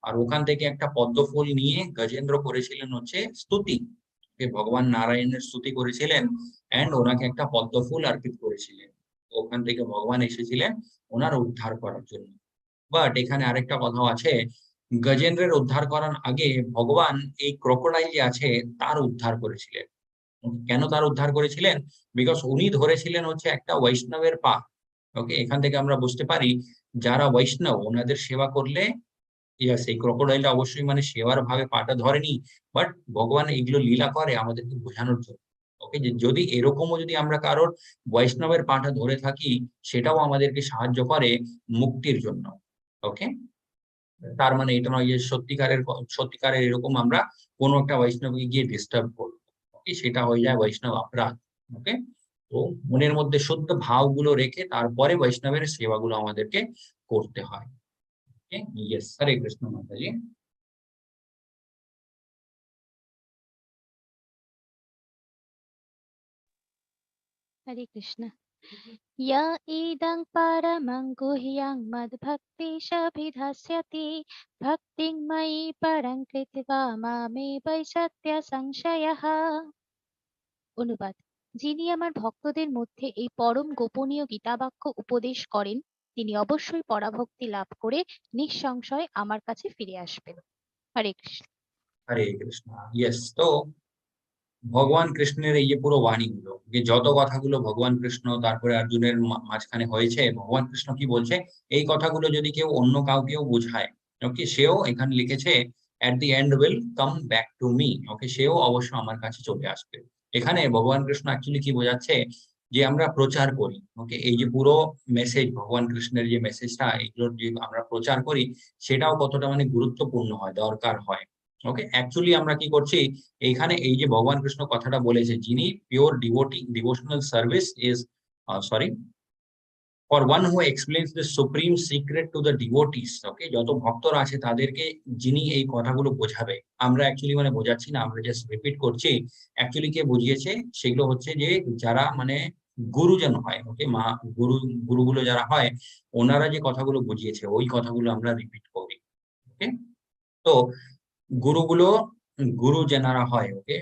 আর ওখান থেকে একটা পদ্ম ফুল নিয়ে গজেন্দ্র করেছিলেন হচ্ছে স্তুতি, ওকে, ভগবান নারায়ণের স্তুতি করেছিলেন, এন্ড ওনাকে একটা পদ্ম ফুল অর্পিত করেছিলেন। ওখান থেকে ভগবান এসেছিলেন ওনার উদ্ধার করার জন্য। বাট এখানে আরেকটা কথাও আছে, গজেন্দ্রের উদ্ধার করার আগে ভগবান এই ক্রোকোডাইল যে আছে তার উদ্ধার করেছিলেন। কেন তার উদ্ধার করেছিলেন, বিকজ উনি ধরেছিলেন হচ্ছে একটা বৈষ্ণবের পা। ওকে, এখান থেকে আমরা বুঝতে পারি যারা বৈষ্ণব ওনাদের সেবা করলে, ইয়েস, এই ক্রোকোডাইলটা অবশ্যই মানে সেবার ভাবে পাটা ধরেনি, বাট ভগবান এগুলো লীলা করে আমাদেরকে বোঝানোর জন্য। ওকে, যে যদি এরকমও যদি আমরা কারোর বৈষ্ণবের পাটা ধরে থাকি, সেটাও আমাদেরকে সাহায্য করে মুক্তির জন্য। ওকে, তার মানে এটা নয় যে সত্যিকারের এরকম আমরা কোনো একটা বৈষ্ণবকে গিয়ে ডিস্টার্ব করবো, ওকে, সেটা হয়ে যায় বৈষ্ণব অপরাধ। ওকে, তো মনের মধ্যে শুদ্ধ ভাবগুলো রেখে তারপরে বৈষ্ণবের সেবাগুলো আমাদেরকে করতে হয়। ওকে, ইয়েস, হরে কৃষ্ণ মাতাজি। হরে কৃষ্ণ। या इदं परमं गुह्यं मद्भक्तिशभिधास्यति भक्तिं मयि परं कृत्वा मामे वैशत्य संशयः। অনুবাদ: যিনি আমার ভক্তদের মধ্যে এই পরম গোপনীয় গীতাবাক্য উপদেশ করেন, তিনি অবশ্যই পরাভক্তি লাভ করে নিঃসংশয় আমার কাছে ফিরে আসবেন। হরে কৃষ্ণ। হরে কৃষ্ণ, ইয়েস। তো ভগবান কৃষ্ণের এই যে পুরো বাণীগুলো, যে যত কথাগুলো ভগবান কৃষ্ণ তারপরে অর্জুনের মাঝখানে হয়েছে, ভগবান কৃষ্ণ কি বলছে, এই কথাগুলো যদি কেউ অন্য কাউকেও বোঝায়, ওকে, সেও এখানে লিখেছে at the end will come back to me, okay, সেও অবশ্য আমার কাছে চলে আসবে। এখানে ভগবান কৃষ্ণ অ্যাকচুয়ালি কি বোঝাচ্ছে, যে আমরা প্রচার করি, ওকে, এই যে পুরো মেসেজ, ভগবান কৃষ্ণের যে মেসেজটা, এগুলোর যে আমরা প্রচার করি, সেটাও কতটা মানে গুরুত্বপূর্ণ হয়, দরকার হয়। ওকে, অ্যাকচুয়ালি আমরা কি করছি, এইখানে এই যে ভগবান কৃষ্ণ কথাটা বলেছে, যিনি pure devotional service is, sorry, for one who explains the supreme secret to the devotees, okay, যত ভক্তরা আছে তাদেরকে যিনি এই কথাগুলো বোঝাবে, আমরা অ্যাকচুয়ালি মানে বোঝাচ্ছি না, আমরা জাস্ট রিপিট করছি। অ্যাকচুয়ালি কে বুঝিয়েছে সেগুলো হচ্ছে যে যারা মানে গুরুজন হয়, ওকে, গুরুগুলো যারা হয় ওনারা যে কথাগুলো বুঝিয়েছে ওই কথাগুলো আমরা রিপিট করি। ওকে, তো গুরুগুলো, গুরু যেনারা হয়, ওকে,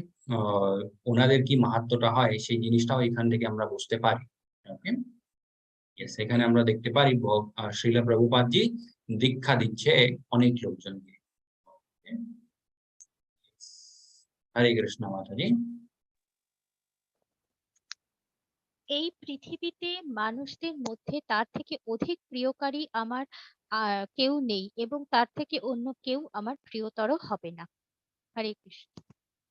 ওনাদের কি মাহাত্ম্যটা হয় সেই জিনিসটাও এখান থেকে আমরা বুঝতে পারি। ওকে, ইয়েস, এখানে আমরা দেখতে পারি শ্রীলা প্রভুপাদ জি দীক্ষা দিচ্ছে অনেক লোকজনকে। হরে কৃষ্ণ মাতাজি। এই পৃথিবীতে মানুষদের মধ্যে তার থেকে অধিক প্রিয়কারী আমার কেউ নেই এবং তার থেকে অন্য কেউ আমার প্রিয়তর হবে না। হরে কৃষ্ণ।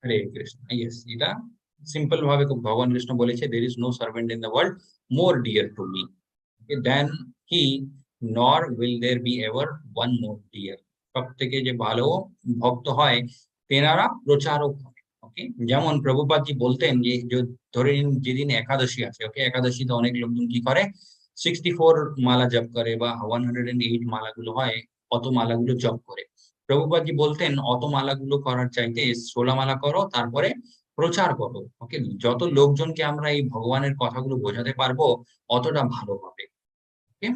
হরে কৃষ্ণ, ইয়েস, এটা সিম্পল ভাবে খুব ভগবান কৃষ্ণ বলেছে, there is no servant in the world more dear to me than he, nor will there be ever one more dear. সব থেকে যে ভালো ভক্ত হয় তেনারা প্রচারক হয়। ওকে, যেমন প্রভুপাদ জি বলতেন যে ধরে নিন যেদিন একাদশী আছে, ওকে, একাদশীতে অনেক লোকজন কি করে 64 মালা জপ করে বা 108 মালাগুলো হয়, অত মালাগুলো জপ করে। প্রভুপাদ জি বলতেন অত মালাগুলো করার চাইতে 16 মালা করো, তারপরে প্রচার করো। ওকে, যত লোকজনকে আমরা এই ভগবানের কথাগুলো বোঝাতে পারবো অতটা ভালো হবে। ওকে,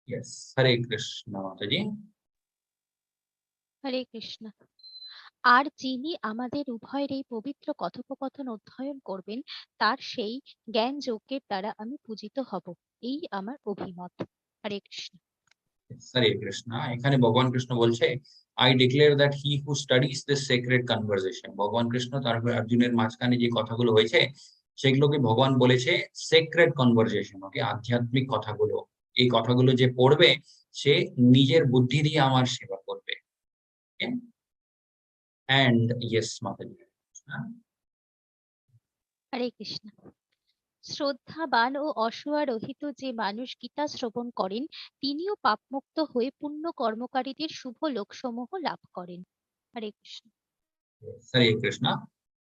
ইয়েস, হরে কৃষ্ণ মাতাজি। হরে কৃষ্ণ। আর যিনি আমাদের উভয়ের এই পবিত্র কথোপকথন অধ্যয়ন করবেন তার সেই জ্ঞান যজ্ঞের দ্বারা আমি পূজিত হব, এই আমার অভিমত। হরে কৃষ্ণ। হরে কৃষ্ণ, এখানে ভগবান কৃষ্ণ বলছে I declare that he who studies this sacred conversation. ভগবান কৃষ্ণ তারপরে অর্জুনের মাঝখানে যে কথাগুলো হয়েছে সেগুলোকে ভগবান বলেছে সেক্রেট কনভারসেশন। ওকে, আধ্যাত্মিক কথাগুলো, এই কথাগুলো যে পড়বে সে নিজের বুদ্ধি দিয়ে আমার সেবা করবে। এন্ড ইয়েস মাতাজি। হরে কৃষ্ণ। শ্রদ্ধাবান ও অসুয়ারোহিত যে মানুষ গীতা শ্রবণ করেন তিনিও পাপমুক্ত হয়ে পুণ্য কর্মকারীদের শুভ লোকসমূহ লাভ করেন। হরে কৃষ্ণ। হরে কৃষ্ণ।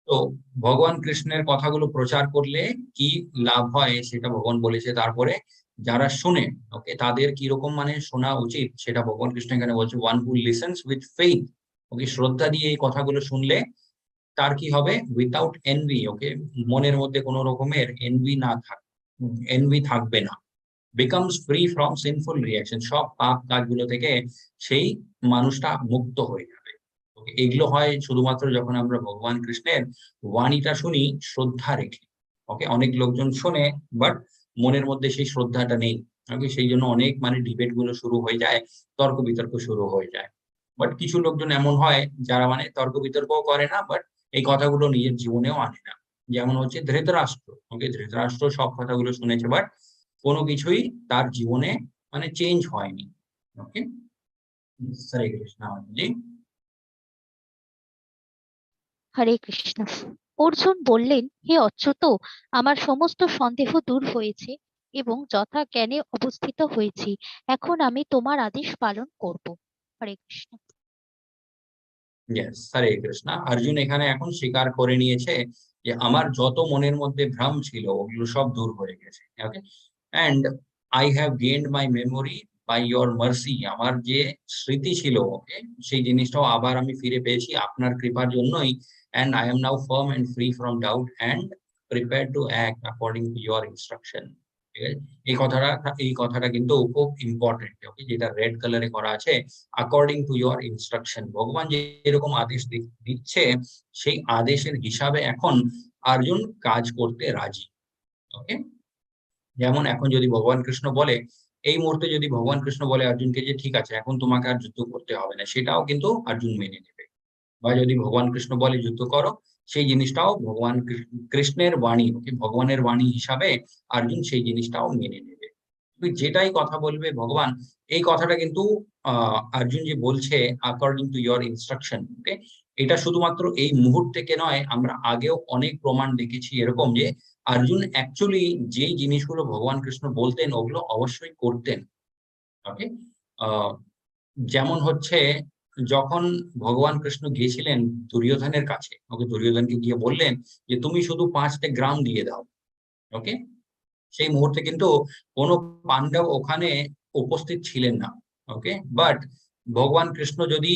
তো ভগবান কৃষ্ণের কথাগুলো প্রচার করলে কি লাভ হয় সেটা ভগবান বলেছে। তারপরে যারা শুনে, ওকে, তাদের কিরকম মানে শোনা উচিত সেটা ভগবান কৃষ্ণ এখানে বলছে, one who listens with faith, okay, শ্রদ্ধা দিয়ে এই কথাগুলো শুনলে তার কি হবে, উইথাউট এনভি, ওকে, মনের মধ্যে কোনো রকমের এনভি থাকবে না, becomes free from sinful reaction, সব পাপ কাজগুলো থেকে সেই মানুষটা মুক্ত হয়ে যাবে। এগুলো হয় শুধুমাত্র যখন আমরা ভগবান কৃষ্ণের বাণীটা শুনি শ্রদ্ধা রেখে। ওকে, অনেক লোকজন শোনে বাট মনের মধ্যে সেই শ্রদ্ধাটা নেই। ওকে, সেই জন্য অনেক মানে ডিবেট গুলো শুরু হয়ে যায়, তর্ক বিতর্ক শুরু হয়ে যায়। বাট কিছু লোকজন এমন হয় যারা মানে তর্ক বিতর্কও করে না, বাট এই কথাগুলো নিজের জীবনেও আনে না। যেমন হচ্ছে ধৃতরাষ্ট্র। ওকে, ধৃতরাষ্ট্র সব কথাগুলো শুনেছে বাট কোনো কিছুই তার জীবনে মানে চেঞ্জ হয়নি। ওকে, হরে কৃষ্ণ জি। হরে কৃষ্ণ। অর্জুন বললেন, হে অচ্যুত, আমার সমস্ত সন্দেহ দূর হয়েছে এবং যথা জ্ঞানে অবস্থিত হয়েছি, এখন আমি তোমার আদেশ পালন করব। হরে কৃষ্ণ। ইয়েস, হরে কৃষ্ণ। অর্জুন এখানে এখন স্বীকার করে নিয়েছে যে আমার যত মনের মধ্যে ভ্রম ছিল ওগুলো সব দূর হয়ে গেছে। Okay, and I have gained my memory by your mercy, আমার যে স্মৃতি ছিল, ওকে, সেই জিনিসটাও আবার আমি ফিরে পেয়েছি আপনার কৃপার জন্যই। And I am now firm and free from doubt and prepare to act according to your instruction. ঠিক আছে, এই কথাটা কিন্তু খুব ইম্পর্টেন্ট। ওকে, যেটা রেড কালারে করা আছে, অ্যাকর্ডিং টু ইয়োর ইনস্ট্রাকশন, ভগবান যে এরকম আদেশ দিচ্ছে সেই আদেশের হিসাবে এখন অর্জুন কাজ করতে রাজি। ওকে, যেমন এখন যদি ভগবান কৃষ্ণ বলে, এই মুহূর্তে যদি ভগবান কৃষ্ণ বলে অর্জুনকে যে ঠিক আছে এখন তোমাকে আর যুদ্ধ করতে হবে না, সেটাও কিন্তু অর্জুন মেনে নেবে। বা যদি ভগবান কৃষ্ণ বলে যুদ্ধ করো, সেই জিনিসটাও ভগবান কৃষ্ণের বাণী, ওকে, ভগবানের বাণী হিসাবে অর্জুন সেই জিনিসটাও মেনে নেবে। তুই যেটাই কথা বলবে ভগবান, এই কথাটা কিন্তু অর্জুন যে বলছে অ্যাকর্ডিং টু ইয়োর ইনস্ট্রাকশন, ওকে, এটা শুধুমাত্র এই মুহূর্ত থেকে নয়, আমরা আগেও অনেক প্রমাণ দেখেছি এরকম যে অর্জুন অ্যাকচুয়ালি যে জিনিসগুলো ভগবান কৃষ্ণ বলতেন ওগুলো অবশ্যই করতেন। ওকে, যেমন হচ্ছে যখন ভগবান কৃষ্ণ গিয়েছিলেন দুর্যোধনের কাছে, ওকে, দুর্যোধনকে গিয়ে বললেন যে তুমি শুধু 5টা গ্রাম দিয়ে দাও। ওকে, সেই মুহূর্তে কিন্তু কোনো পাণ্ডব ওখানে উপস্থিত ছিলেন না। ওকে, বাট ভগবান কৃষ্ণ যদি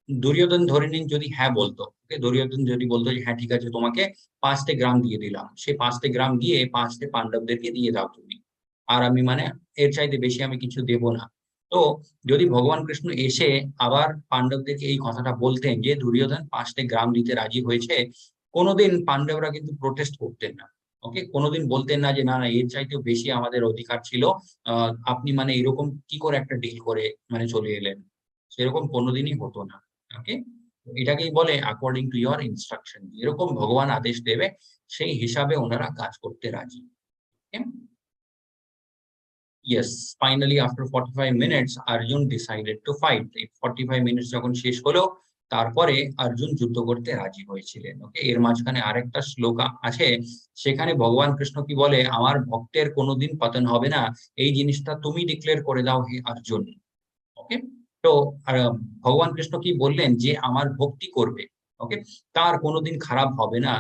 দুর্যোধন ধরে নিন যদি হ্যাঁ বলতো, ওকে, দুর্যোধন যদি বলতো যে হ্যাঁ ঠিক আছে তোমাকে 5টে গ্রাম দিয়ে দিলাম, সেই 5টে গ্রাম দিয়ে 5টে পাণ্ডবদেরকে দিয়ে দাও তুমি, আর আমি মানে এর চাইতে বেশি আমি কিছু দেব না। তো যদি ভগবান কৃষ্ণ এসে আবার পাণ্ডবদেরকে এই কথাটা বলতেন যে দুর্যোধন 5টে গ্রাম দিতে রাজি হয়েছে, কোনোদিন পাণ্ডবরা কিন্তু প্রোটেস্ট করতেন না। ওকে, কোনোদিন বলতেন না যে না না এর চাইতেও বেশি আমাদের অধিকার ছিল, আপনি মানে এরকম কি করে একটা ডিল করে মানে চলে এলেন, সেরকম কোনোদিনই হতো না। ওকে, এটাকেই বলে অ্যাকর্ডিং টু ইয়োর ইনস্ট্রাকশন, এরকম ভগবান আদেশ দেবে সেই হিসাবে ওনারা কাজ করতে রাজি। Yes, finally after 45 minutes Arjun decided to fight. এই 45 মিনিট যখন শেষ হলো তারপরে অর্জুন যুদ্ধ করতে রাজি হয়েছিলেন। ওকে, এর মাঝখানে আরেকটা শ্লোক আছে, সেখানে ভগবান কৃষ্ণ কি বলে, আমার ভক্তের কোনোদিন পতন হবে না, এই জিনিসটা তুমি ডিক্লেয়ার করে দাও হে অর্জুন। ওকে, তো ভগবান কৃষ্ণ কি বললেন যে আমার ভক্তি করবে, ওকে, তার কোনোদিন খারাপ হবে না,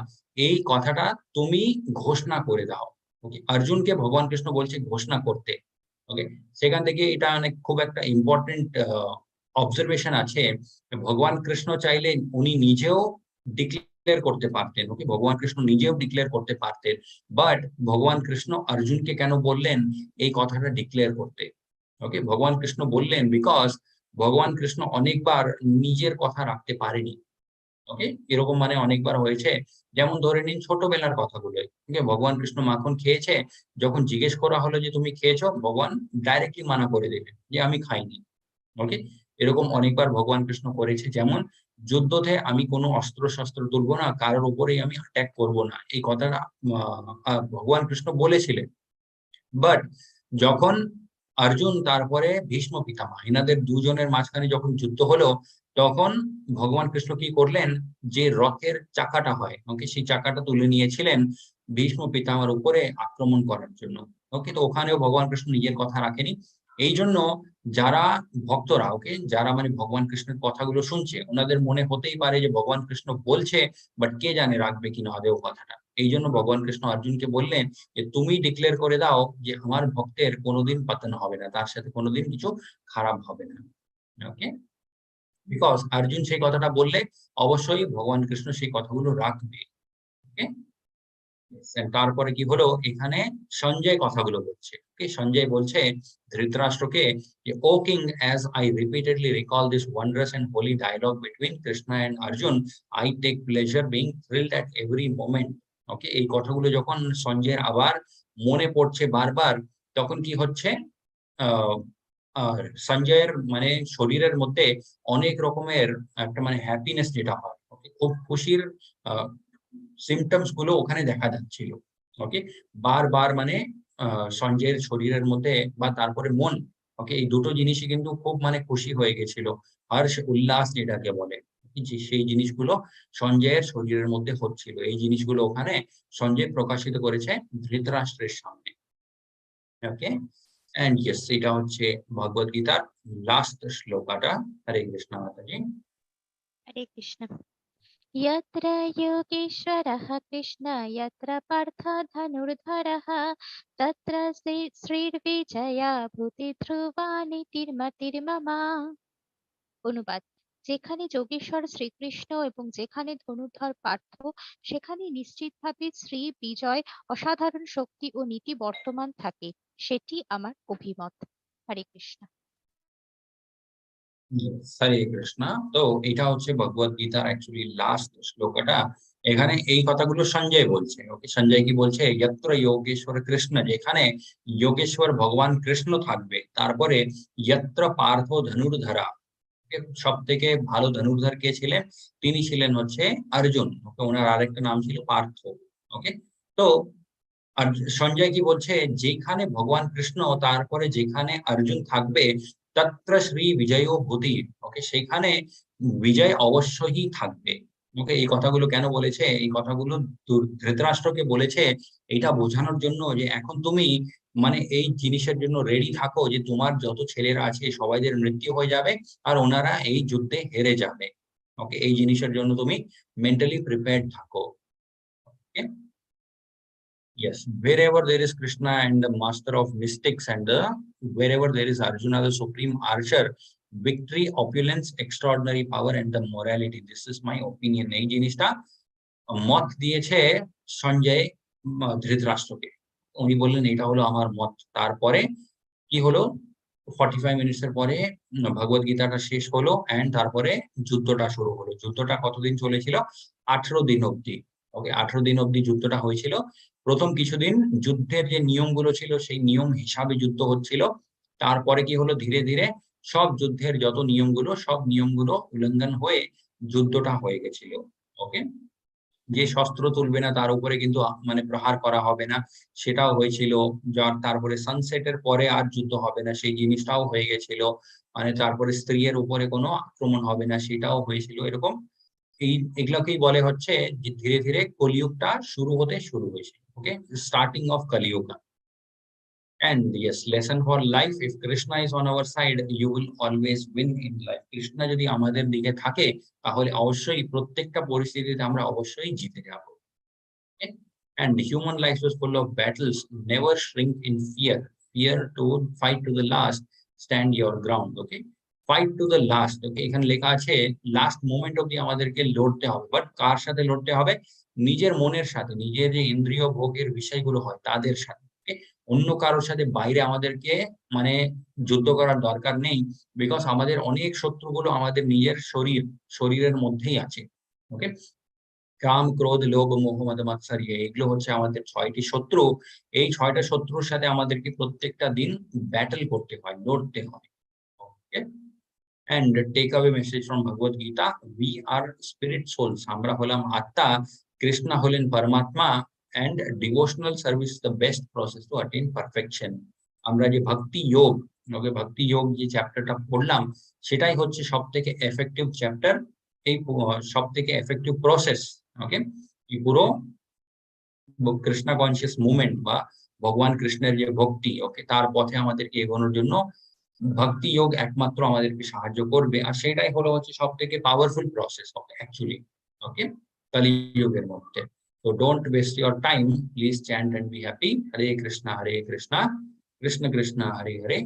এই কথাটা তুমি ঘোষণা করে দাও। ওকে, অর্জুনকে ভগবান কৃষ্ণ বলছে ঘোষণা করতে। ওকে, সেখান থেকে এটা অনেক খুব একটা ইম্পর্টেন্ট অবজারভেশন আছে। ভগবান কৃষ্ণ চাইলে উনি নিজেও ডিক্লেয়ার করতে পারতেন, ওকে, ভগবান কৃষ্ণ নিজেও ডিক্লেয়ার করতে পারতেন, বাট ভগবান কৃষ্ণ অর্জুনকে কেন বললেন এই কথাটা ডিক্লেয়ার করতে? ওকে, ভগবান কৃষ্ণ বললেন বিকজ ভগবান কৃষ্ণ অনেকবার নিজের কথা রাখতে পারেনি। ওকে, এরকম মানে অনেকবার হয়েছে, যেমন ধরে নিন ছোটবেলার কথাগুলো। ওকে, ভগবান কৃষ্ণ মাখন খেয়েছে, যখন জিজ্ঞেস করা হলো যে তুমি খেয়েছো, ভগবান ডাইরেক্টলি মানা করে দিলেন যে আমি খাইনি। ওকে, এরকম অনেকবার ভগবান কৃষ্ণ করেছে, যেমন যুদ্ধতে আমি কোনো অস্ত্র শস্ত্র তুলবো না, কারোর উপরেই আমি অ্যাটাক করব না, এই কথাটা ভগবান কৃষ্ণ বলেছিলেন। বাট যখন অর্জুন তারপরে ভীষ্ম পিতামহ এনাদের দুজনের মাঝখানে যখন যুদ্ধ হলো, তখন ভগবান কৃষ্ণ কি করলেন, যে রথের চাকাটা হয়, ওকে, সেই চাকাটা তুলে নিয়েছিলেন ভীষ্ম পিতামহের উপরে আক্রমণ করার জন্য। ওকে, তো ওখানেও ভগবান কৃষ্ণ নিজের কথা রাখেনি। এই জন্য যারা ভক্তরা, ওকে, যারা মানে ভগবান কৃষ্ণের কথাগুলো শুনছে, ওনাদের মনে হতেই পারে যে ভগবান কৃষ্ণ বলছে, বাট কে জানে রাখবে কিনা আদেও কথাটা। এই জন্য ভগবান কৃষ্ণ অর্জুনকে বললেন যে তুমি ডিক্লেয়ার করে দাও যে আমার ভক্তের কোনোদিন পতন হবে না, তার সাথে কোনোদিন কিছু খারাপ হবে না। ওকে, বিকজ অর্জুন সেই কথাটা বললে অবশ্যই ভগবান কৃষ্ণ সেই কথাগুলো রাখবে। ওকে, তারপরে কি হলো, এখানে সঞ্জয় কথাগুলো বলছে। ওকে, সঞ্জয় বলছে ধৃতরাষ্ট্রকে যে O king, as I repeatedly recall this wondrous and holy dialogue between Krishna and Arjuna, I take pleasure being thrilled at every moment. Okay, এই কথাগুলো যখন সঞ্জয়ের আবার মনে পড়ছে বারবার, তখন কি হচ্ছে, আহ সঞ্জয়ের মানে শরীরের মধ্যে অনেক রকমের একটা মানে হ্যাপিনেস যেটা হয়, ওকে, খুব খুশির সিমটমস গুলো ওখানে দেখা যাচ্ছিল। ওকে, বারবার মানে সঞ্জয়ের শরীরের মধ্যে বা তারপরে মন, ওকে, এই দুটো জিনিসই কিন্তু খুব মানে খুশি হয়ে গেছিল, হর্ষ উল্লাস যেটাকে বলে, যে সেই জিনিসগুলো সঞ্জয়ের শরীরের মধ্যে হচ্ছিল, এই জিনিসগুলো ওখানে সঞ্জয় প্রকাশিত করেছে ধৃতরাষ্ট্রের সামনে। ওকে, এন্ড ইয়েস, এটা হচ্ছে ভগবদ গীতার লাস্ট শ্লোকাটা। হরে কৃষ্ণ মাতাজি। হরে কৃষ্ণ। यत्र योगेश्वरः कृष्ण यत्र पार्थ धनुर्धरः तत्र শ্রীর্বিজয়া ভূতিধ্রুবা নীতির্মতির্মম। অনুবাদ: যেখানে যোগেশ্বর শ্রীকৃষ্ণ এবং যেখানে ধনুর্ধর পার্থ, সেখানে নিশ্চিতভাবে শ্রী বিজয়, অসাধারণ শক্তি ও নীতি বর্তমান থাকে, সেটি আমার অভিমত। হরে কৃষ্ণ। হরে কৃষ্ণ। তো এটা হচ্ছে ভগবদ গীতার অ্যাকচুয়ালি লাস্ট শ্লোকটা। এখানে এই কথাগুলো সঞ্জয় বলছে। ওকে, সঞ্জয় কি বলছে, যত্র যোগেশ্বর কৃষ্ণ, যেখানে যোগেশ্বর ভগবান কৃষ্ণ থাকবে, তারপরে যত্র পার্থ ধনুর্ধরা, সব থেকে ভালো ধনুর্ধর কে ছিলেন, তিনি ছিলেন হচ্ছে অর্জুন। ওকে, ওনার আরেকটা নাম ছিল পার্থ। ওকে, তো আর সঞ্জয় কি বলছে, যেখানে ভগবান কৃষ্ণ তারপরে যেখানে অর্জুন থাকবে, তত্র শ্রী বিজয় ভূতি, ওকে, সেখানে বিজয় অবশ্যই থাকবে। ওকে, এই কথাগুলো কেন বলেছে, এই কথাগুলো ধৃতরাষ্ট্রকে বলেছে এটা বোঝানোর জন্য যে এখন তুমি মানে এই জিনিসের জন্য রেডি থাকো যে তোমার যত ছেলেরা আছে সবাইদের মৃত্যু হয়ে যাবে আর ওনারা এই যুদ্ধে হেরে যাবে। ওকে, এই জিনিসের জন্য তুমি মেন্টালি প্রিপেয়ার্ড থাকো। ওকে, Yes, wherever there is Krishna and the master of mystics and wherever there is Arjuna, the supreme archer, victory, opulence, extraordinary power and the morality. This is my opinion. এই জিনিসটা মত দিয়েছে সঞ্জয় ধৃতরাষ্ট্রকে। উনি বললেন এটা হলো আমার মত। তারপরে কি হলো, 45 মিনিটসের পরে ভগবত গীতাটা শেষ হলো এন্ড তারপরে যুদ্ধটা শুরু হলো। যুদ্ধটা কতদিন চলেছিল? 18 দিন অবধি। ওকে, 18 দিন অবধি যুদ্ধটা হয়েছিল। প্রথম কিছুদিন যুদ্ধের যে নিয়মগুলো ছিল সেই নিয়ম হিসাবে যুদ্ধ হচ্ছিল। তারপরে কি হলো, ধীরে ধীরে সব যুদ্ধের যত নিয়মগুলো সব নিয়মগুলো উল্লঙ্ঘন হয়ে যুদ্ধটা হয়ে গেছিল। ওকে, যে শস্ত্র তুলবে না তার উপরে কিন্তু মানে প্রহার করা হবে না, সেটাও হয়েছিল। যার তারপরে সানসেটের পরে আর যুদ্ধ হবে না সেই জিনিসটাও হয়ে গেছিল। মানে তারপরে স্ত্রীর উপরে কোনো আক্রমণ হবে না সেটাও হয়েছিল। এরকম এগুলোকেই বলে হচ্ছে যে ধীরে ধীরে কলিযুগটা শুরু হতে শুরু হয়েছে। ওকে, starting of Kaliyuga. And yes, lesson for life: if Krishna is on our side, you will always win in life. Krishna যদি আমাদের দিকে থাকে তাহলে অবশ্যই প্রত্যেকটা পরিস্থিতিতে আমরা অবশ্যই জিতে যাব। Okay? And human life is full of battles. Never shrink in fear. Fear to fight to the last. Stand your ground. Okay? Fight to the last. Okay? এখানে লেখা আছে লাস্ট মোমেন্ট অবধি আমাদেরকে লড়তে হবে। বাট কার সাথে লড়তে হবে? নিজের মনের সাথে, নিজের যে ইন্দ্রিয় ভোগের বিষয়গুলো হয় তাদের সাথে। Okay? অন্য কারোর সাথে বাইরে আমাদেরকে মানে যুদ্ধ করার দরকার নেই। বিকজ আমাদের অনেক শত্রুগুলো আমাদের নিজের শরীরের মধ্যেই আছে। ওকে, কাম, ক্রোধ, লোভ, মোহ, মদ, মাৎসর্য, এগুলো হচ্ছে আমাদের 6টি শত্রু। এই 6টা শত্রুর সাথে আমাদেরকে প্রত্যেকটা দিন ব্যাটল করতে হয়, লড়তে হয়। Okay, and take away message from Bhagavad Gita: we are spirit souls. আমরা হলাম আত্মা, কৃষ্ণ হলেন পরমাত্মা। And devotional service the best process to attain perfection. আমরা যে ভক্তি যোগ, ওকে, ভক্তি যোগ যে চ্যাপ্টারটা পড়লাম সেটাই হচ্ছে সব থেকে এফেক্টিভ চ্যাপ্টার, এই সব থেকে এফেক্টিভ প্রসেস। ওকে, এই পুরো কৃষ্ণ কনসিয়াস মুভমেন্ট বা ভগবান কৃষ্ণের যে ভক্তি, ওকে, তার পথে আমাদেরকে এগোনোর জন্য ভক্তি যোগ একমাত্র আমাদেরকে সাহায্য করবে। আর সেটাই হলো হচ্ছে সব থেকে পাওয়ারফুল প্রসেস অ্যাকচুয়ালি। ওকে, কলিযুগের মধ্যে। তো don't waste your time, please chant and be happy. Hare Krishna Krishna Krishna Krishna, Hare Hare.